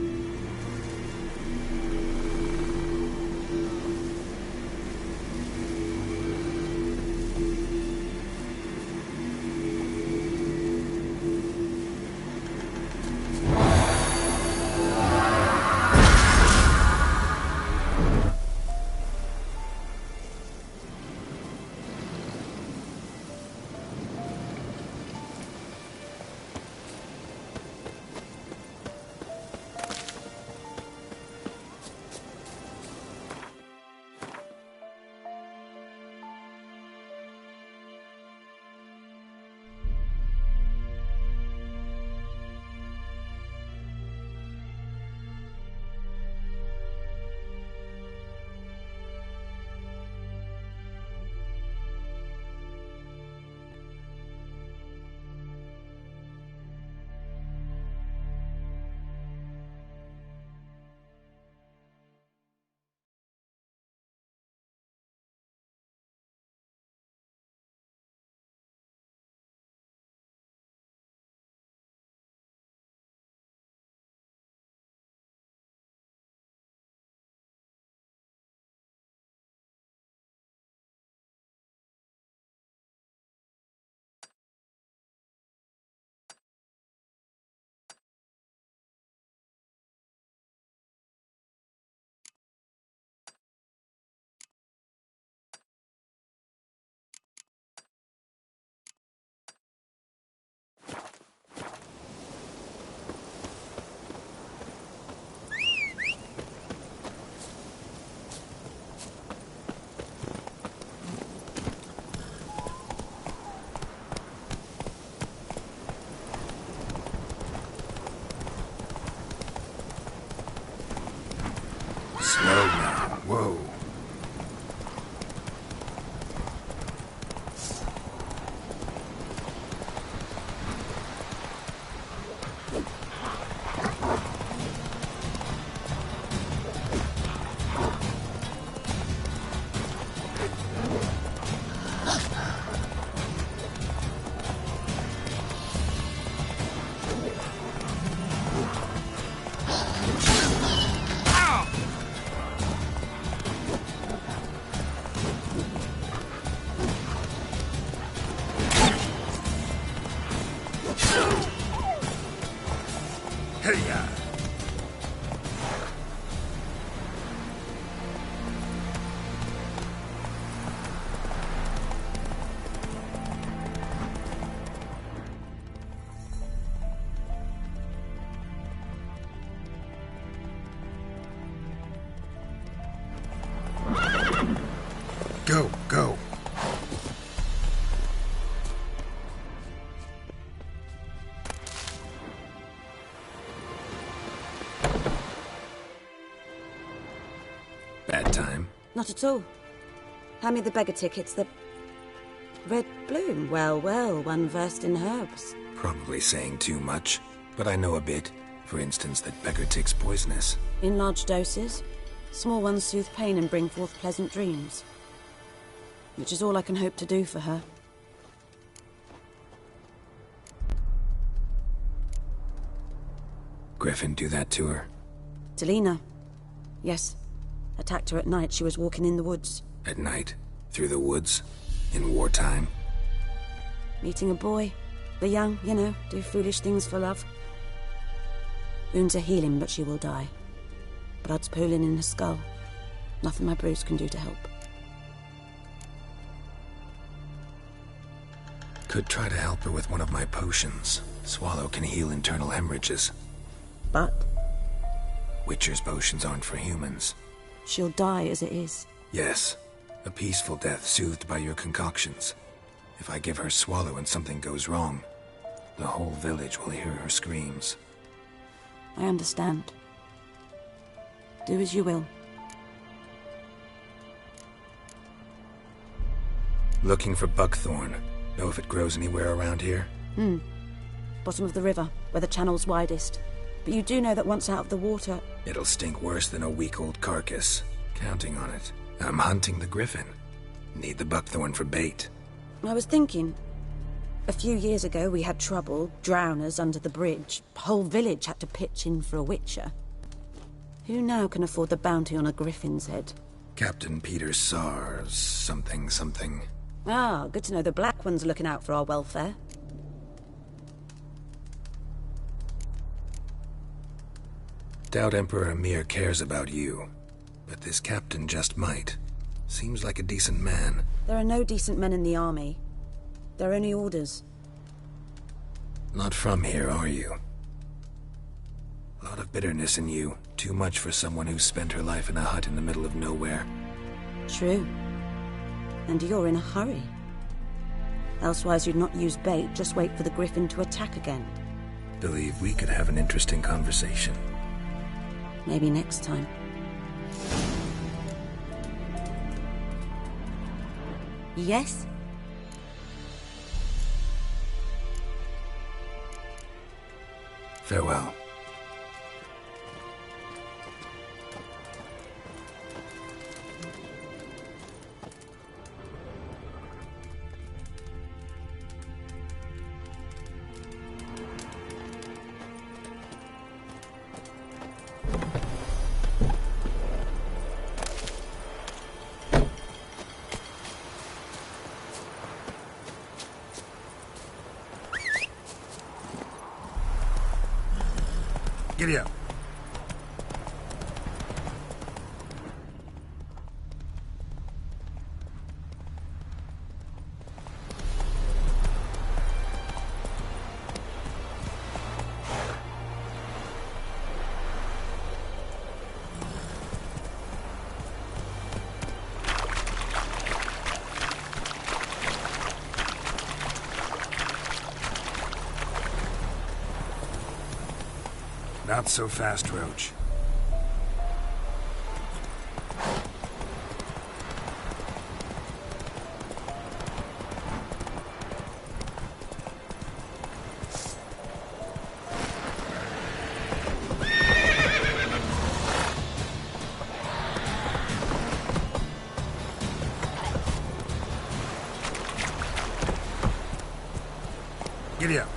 Hey-ya! Go, go. Bad time? Not at all. Hand me the beggar tickets, the... Red bloom. Well, well, one versed in herbs. Probably saying too much, but I know a bit. For instance, that beggar tick's poisonous. In large doses. Small ones soothe pain and bring forth pleasant dreams. Which is all I can hope to do for her. Griffin do that to her? Delina. Yes. Attacked her at night. She was walking in the woods. At night? Through the woods? In wartime? Meeting a boy. The young, you know, do foolish things for love. Wounds are healing, but she will die. Blood's pooling in her skull. Nothing my bruise can do to help. Could try to help her with one of my potions. Swallow can heal internal hemorrhages. But? Witcher's potions aren't for humans. She'll die as it is. Yes. A peaceful death soothed by your concoctions. If I give her Swallow and something goes wrong, the whole village will hear her screams. I understand. Do as you will. Looking for buckthorn. Know if it grows anywhere around here? Bottom of the river, where the channel's widest. But you do know that once out of the water... It'll stink worse than a week-old carcass. Counting on it. I'm hunting the griffin. Need the buckthorn for bait. I was thinking... A few years ago we had trouble, drowners under the bridge. Whole village had to pitch in for a witcher. Who now can afford the bounty on a griffin's head? Captain Peter Sars, something. Ah, good to know the Black One's looking out for our welfare. Doubt Emperor Emir cares about you. But this captain just might. Seems like a decent man. There are no decent men in the army. They're only orders. Not from here, are you? A lot of bitterness in you. Too much for someone who spent her life in a hut in the middle of nowhere. True. And you're in a hurry. Elsewise you'd not use bait, just wait for the griffin to attack again. Believe we could have an interesting conversation. Maybe next time. Yes? Farewell. Giddy up. Not so fast, Roach. Giddy up.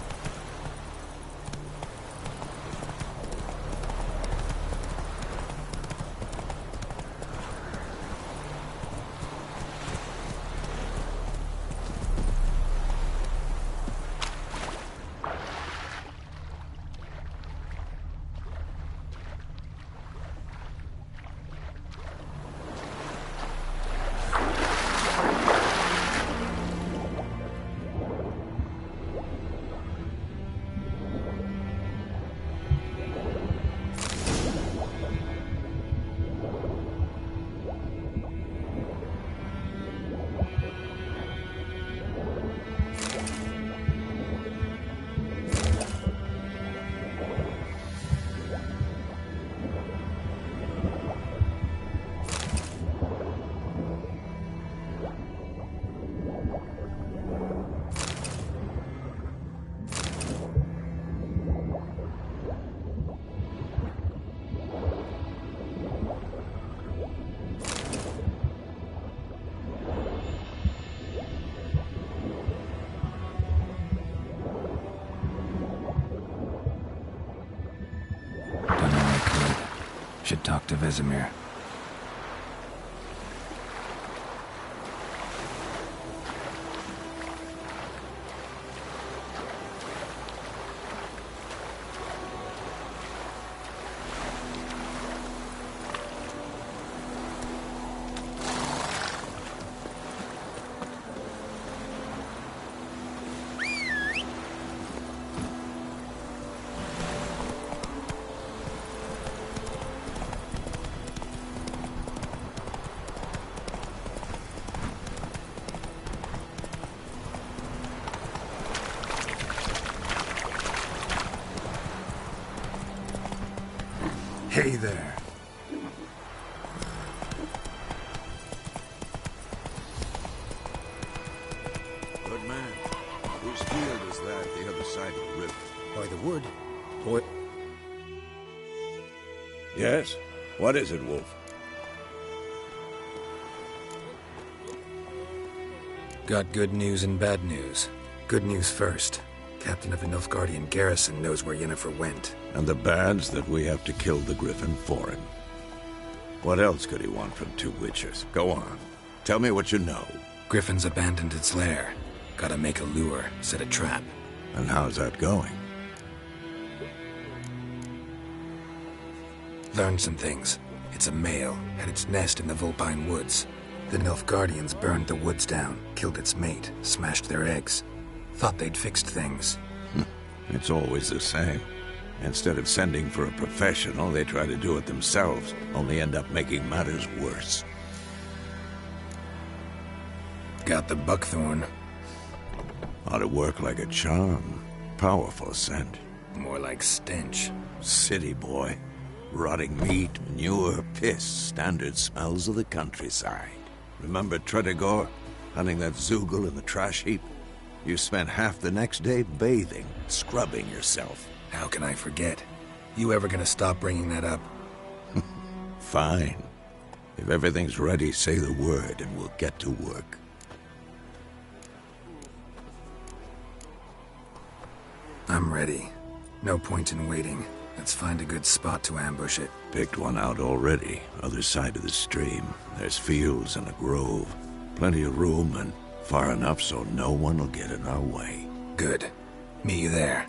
Should talk to Vesemir. Hey there. Good man. Whose field is that at the other side of the river? By the wood. Boy. Yes? What is it, Wolf? Got good news and bad news. Good news first. Captain of the Nilfgaardian garrison knows where Yennefer went. And the bad's that we have to kill the Griffin for him. What else could he want from two witchers? Go on. Tell me what you know. Griffin's abandoned its lair. Gotta make a lure, set a trap. And how's that going? Learned some things. It's a male, had its nest in the Vulpine Woods. The Nilfgaardians burned the woods down, killed its mate, smashed their eggs. Thought they'd fixed things. It's always the same. Instead of sending for a professional, they try to do it themselves, only end up making matters worse. Got the buckthorn. Ought to work like a charm. Powerful scent. More like stench. City boy. Rotting meat, manure, piss, standard smells of the countryside. Remember Tretogor? Hunting that Zoogle in the trash heap? You spent half the next day bathing, scrubbing yourself. How can I forget? You ever gonna stop bringing that up? Fine. If everything's ready, say the word and we'll get to work. I'm ready. No point in waiting. Let's find a good spot to ambush it. Picked one out already. Other side of the stream. There's fields and a grove. Plenty of room and far enough so no one will get in our way. Good. Meet you there.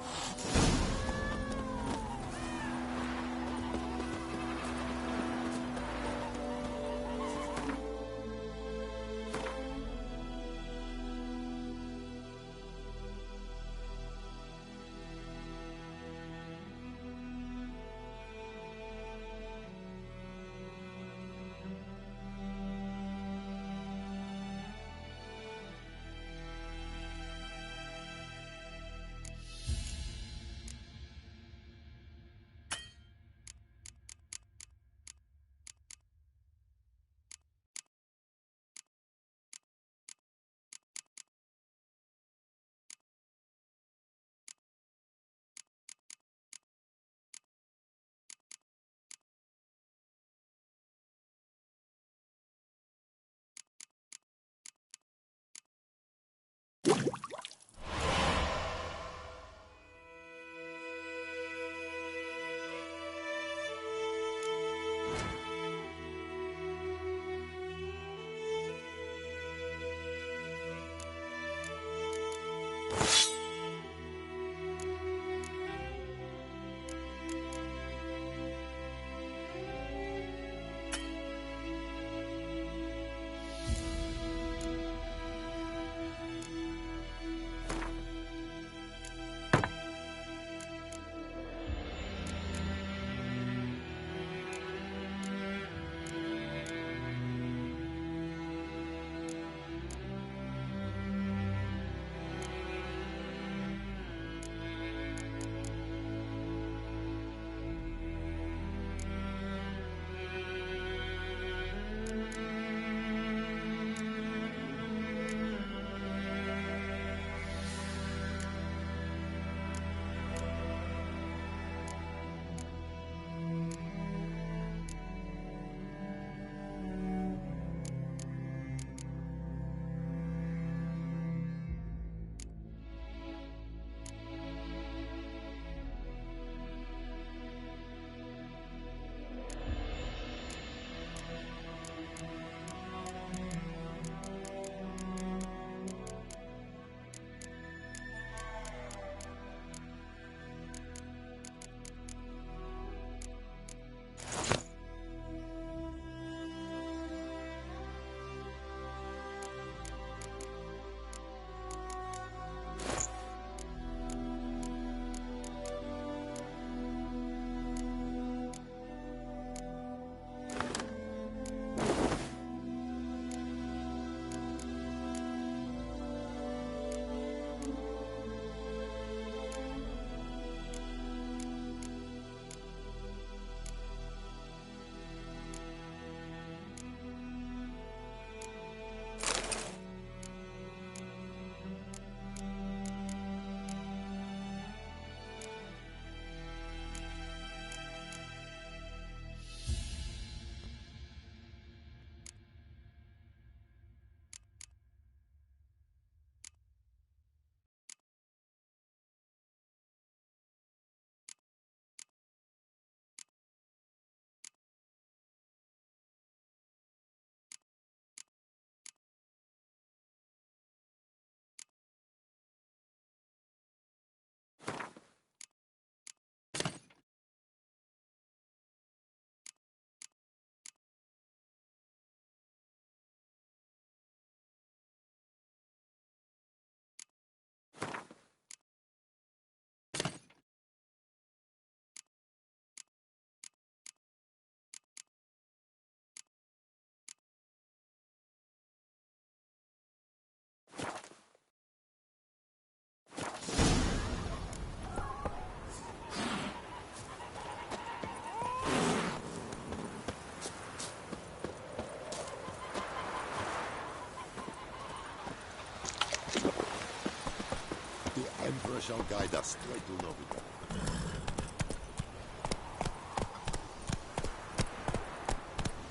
shall guide us straight to Novigrad.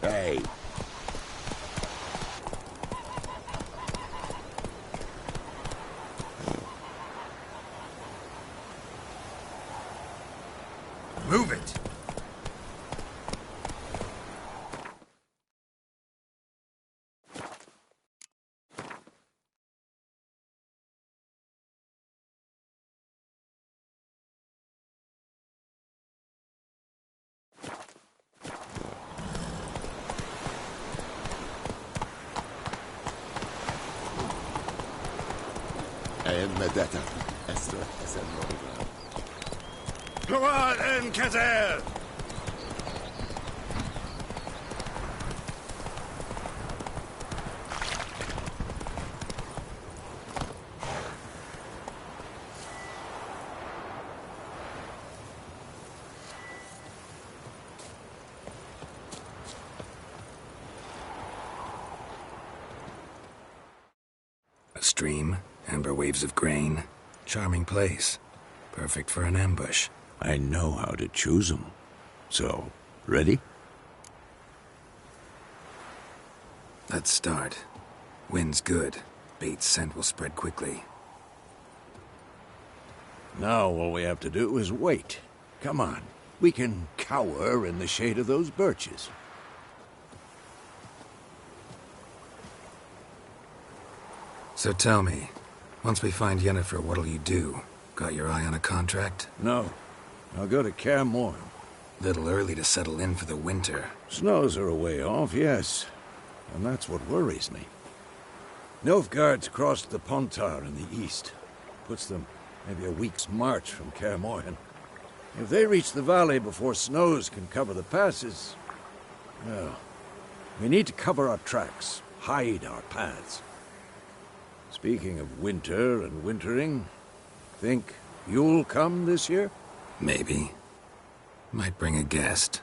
Hey! Move it! Medetta. Esther is in Novigrad. Gloire en Kazer! A stream, amber waves of grain. Charming place. Perfect for an ambush. I know how to choose them. So, ready? Let's start. Wind's good. Bait's scent will spread quickly. Now all we have to do is wait. Come on. We can cower in the shade of those birches. So tell me, once we find Yennefer, what'll you do? Got your eye on a contract? No. I'll go to Kaer Morhen. Little early to settle in for the winter. Snows are a way off, yes. And that's what worries me. Nilfgaard's crossed the Pontar in the east. Puts them maybe a week's march from Kaer Morhen. If they reach the valley before snows can cover the passes... well, we need to cover our tracks, hide our paths. Speaking of winter and wintering, think you'll come this year? Maybe. Might bring a guest.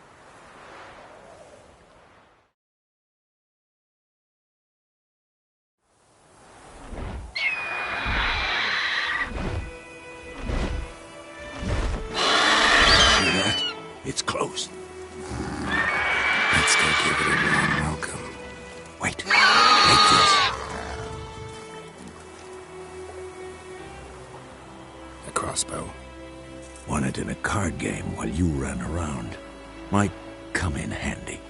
See that? It's close. Let's go give it a warm welcome. Wait. Take this. A crossbow. Won it in a card game while you ran around. Might come in handy.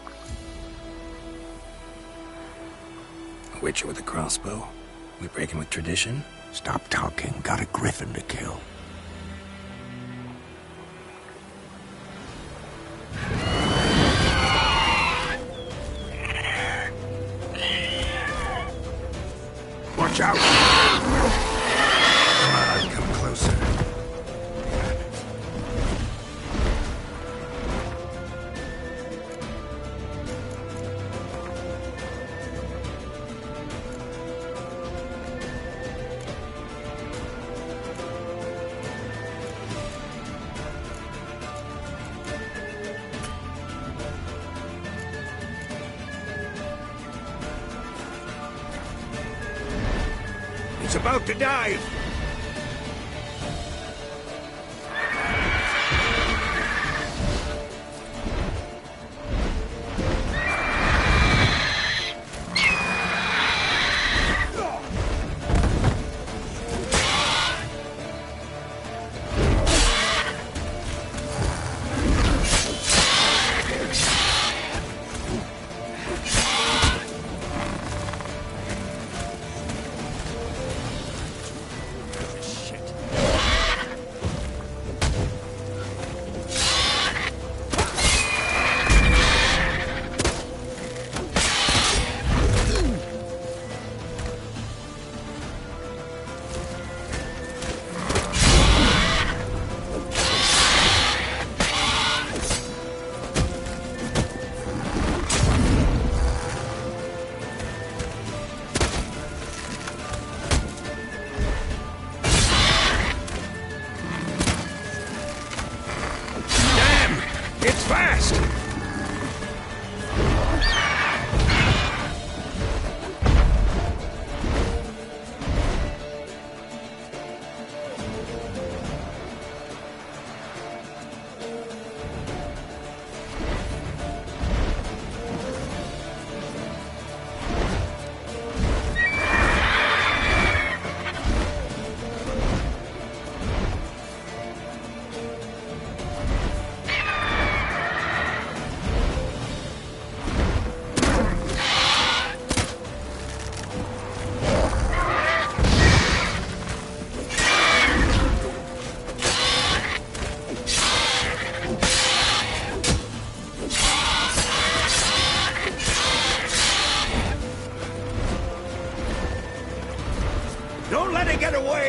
A witcher with a crossbow? We breaking with tradition? Stop talking. Got a griffin to kill. Watch out! Come on, come closer. It's about to dive!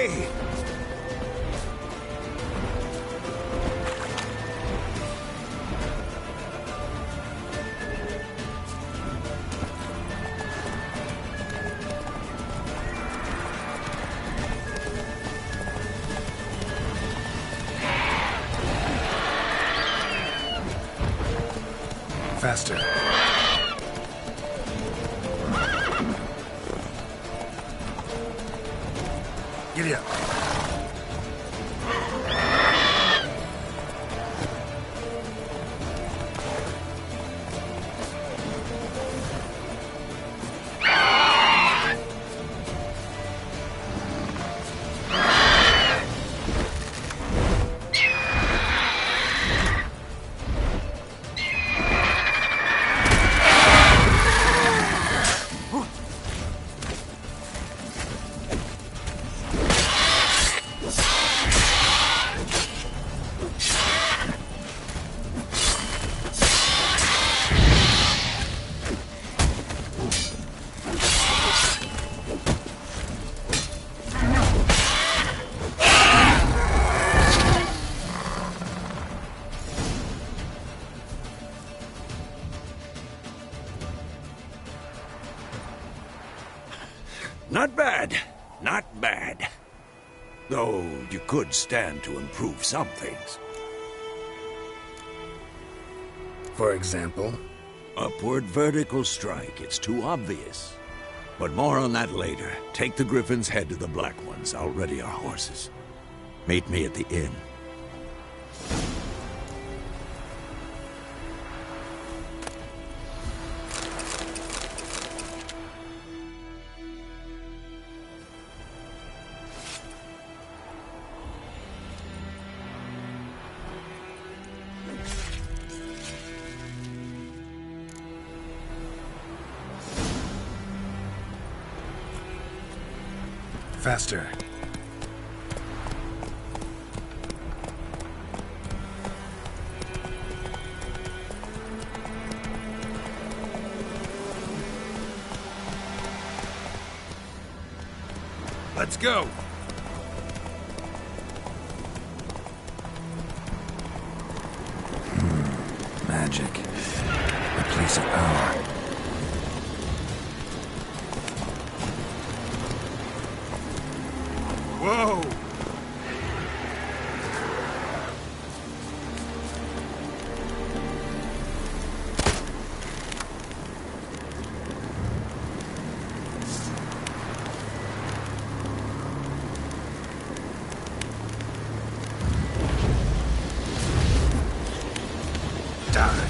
way! Faster. Giddy up. Not bad. Not bad. Though you could stand to improve some things. For example? Upward vertical strike. It's too obvious. But more on that later. Take the Griffin's head to the Black Ones. I'll ready our horses. Meet me at the inn. Faster. Let's go! Magic. A place of power. Whoa! Die.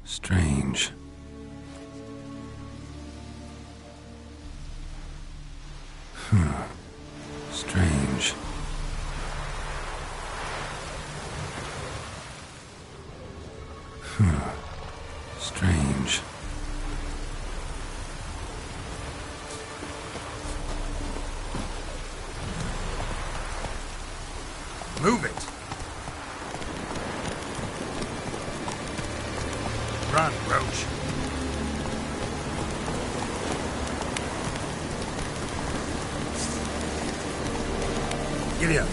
Strange. Strange. Strange. Move it! Run, Roach. Giddy up.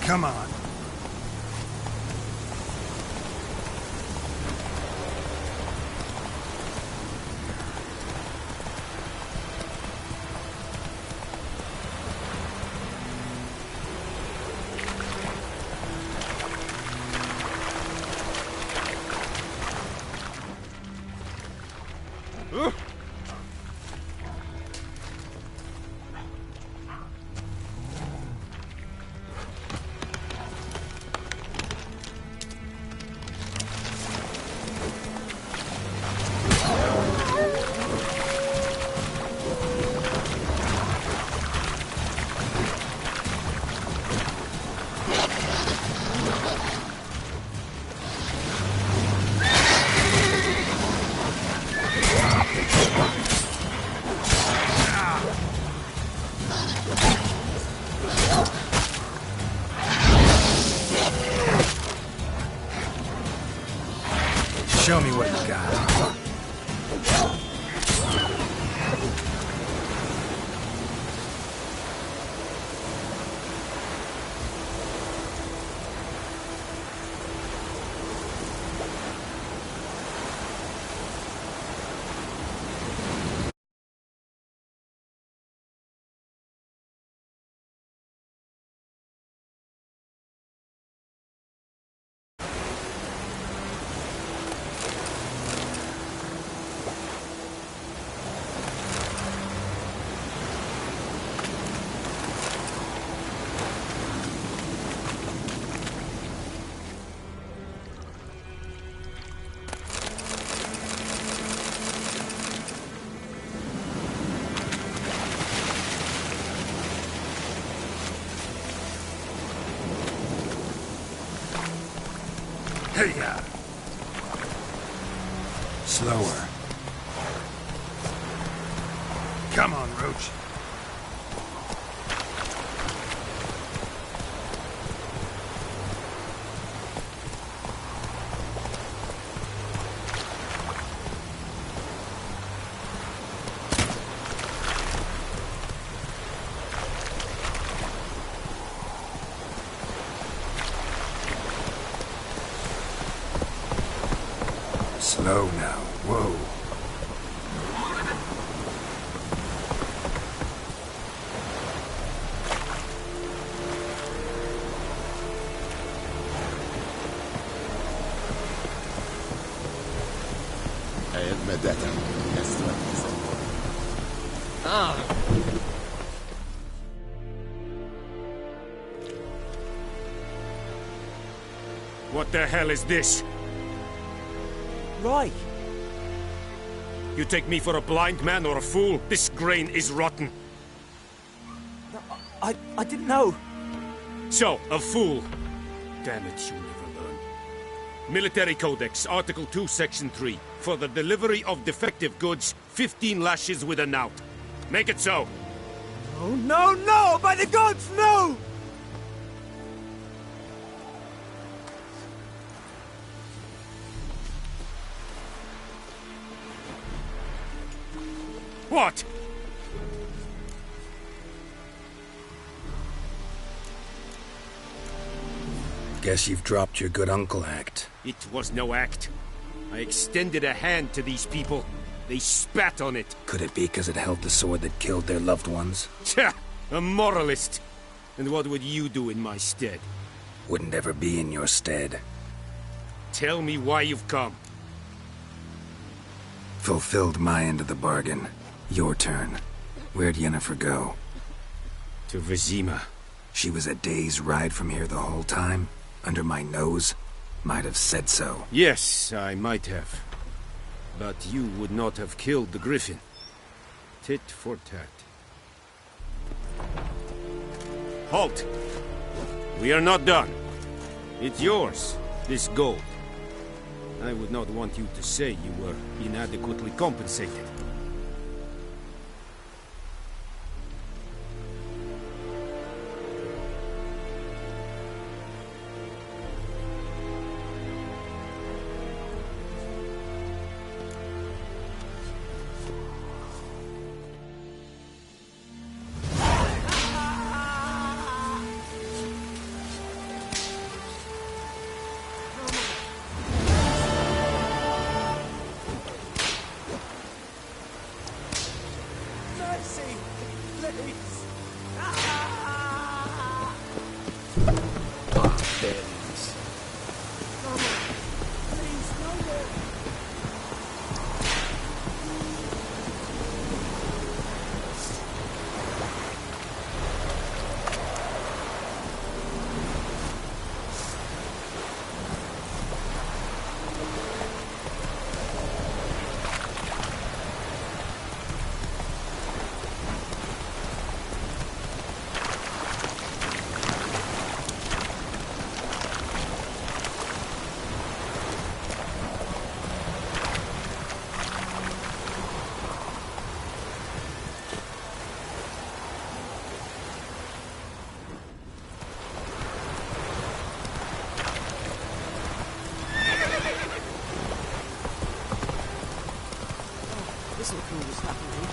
Come on. Show me what you got. Hey-ya! Slower. Come on, Roach. Slow now. Whoa. What the hell is this? Right. You take me for a blind man or a fool? This grain is rotten. I didn't know. So, a fool. Damn it, you never learn. Military Codex, Article 2, Section 3. For the delivery of defective goods, 15 lashes with a knout. Make it so. Oh, no, no! By the gods, no! What? Guess you've dropped your good uncle act. It was no act. I extended a hand to these people. They spat on it. Could it be because it held the sword that killed their loved ones? Tja! A moralist. And what would you do in my stead? Wouldn't ever be in your stead. Tell me why you've come. Fulfilled my end of the bargain. Your turn. Where'd Yennefer go? To Vizima. She was a day's ride from here the whole time, under my nose. Might have said so. Yes, I might have. But you would not have killed the griffin. Tit for tat. Halt! We are not done. It's yours, this gold. I would not want you to say you were inadequately compensated. This'll cool this happening.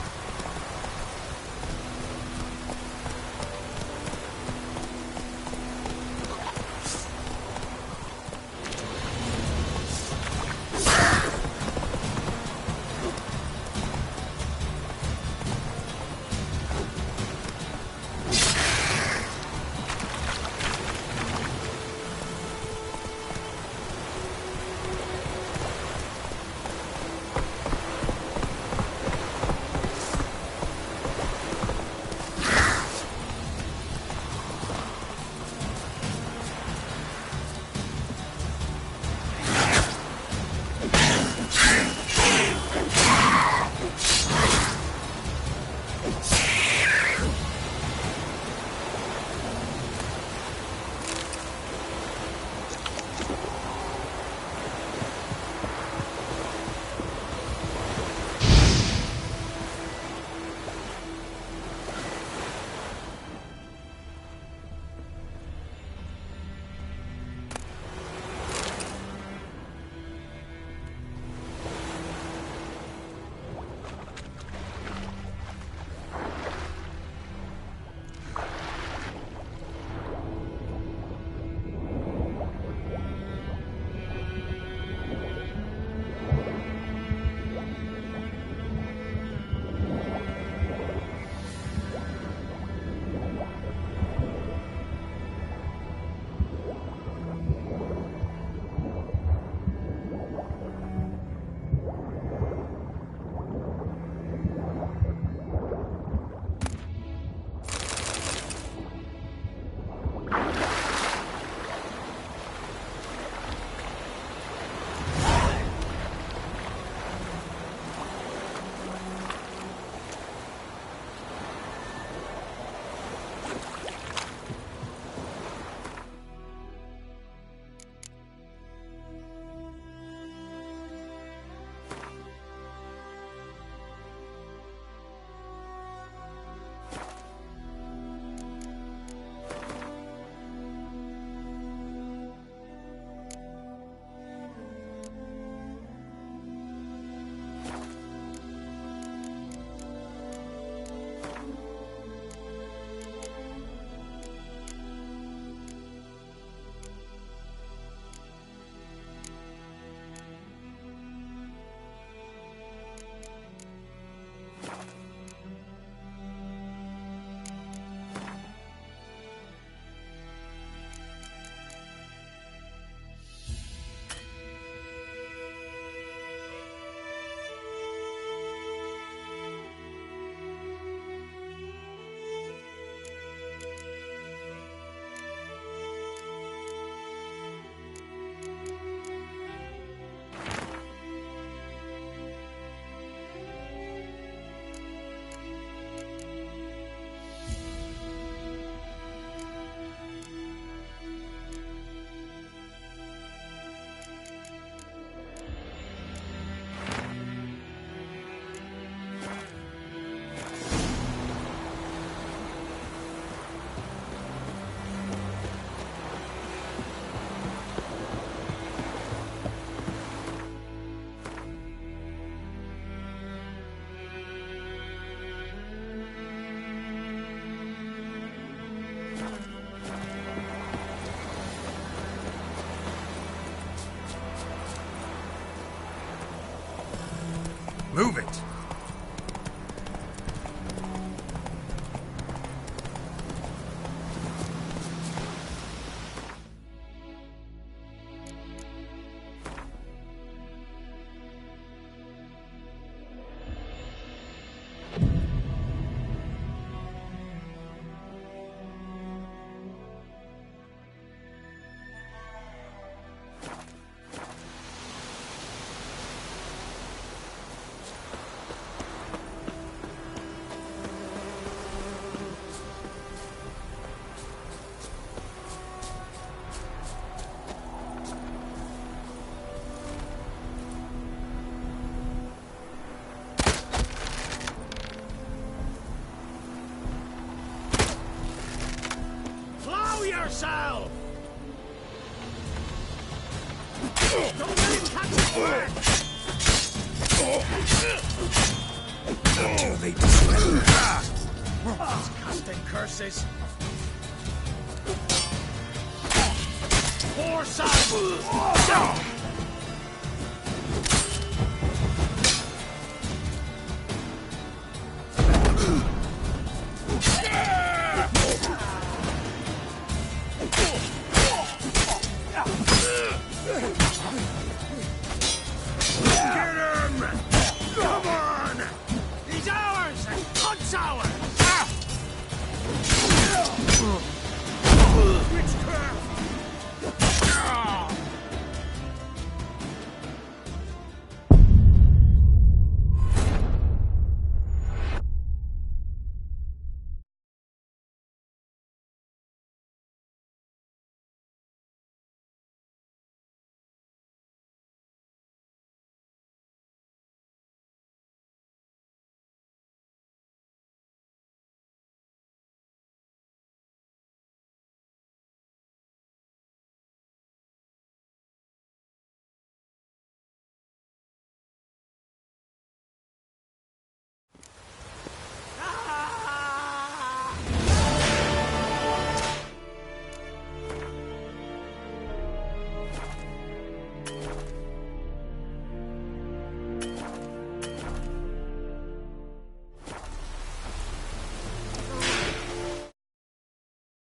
yourself! Don't let it catch you! Not too late to surrender. Casting curses! Foresight!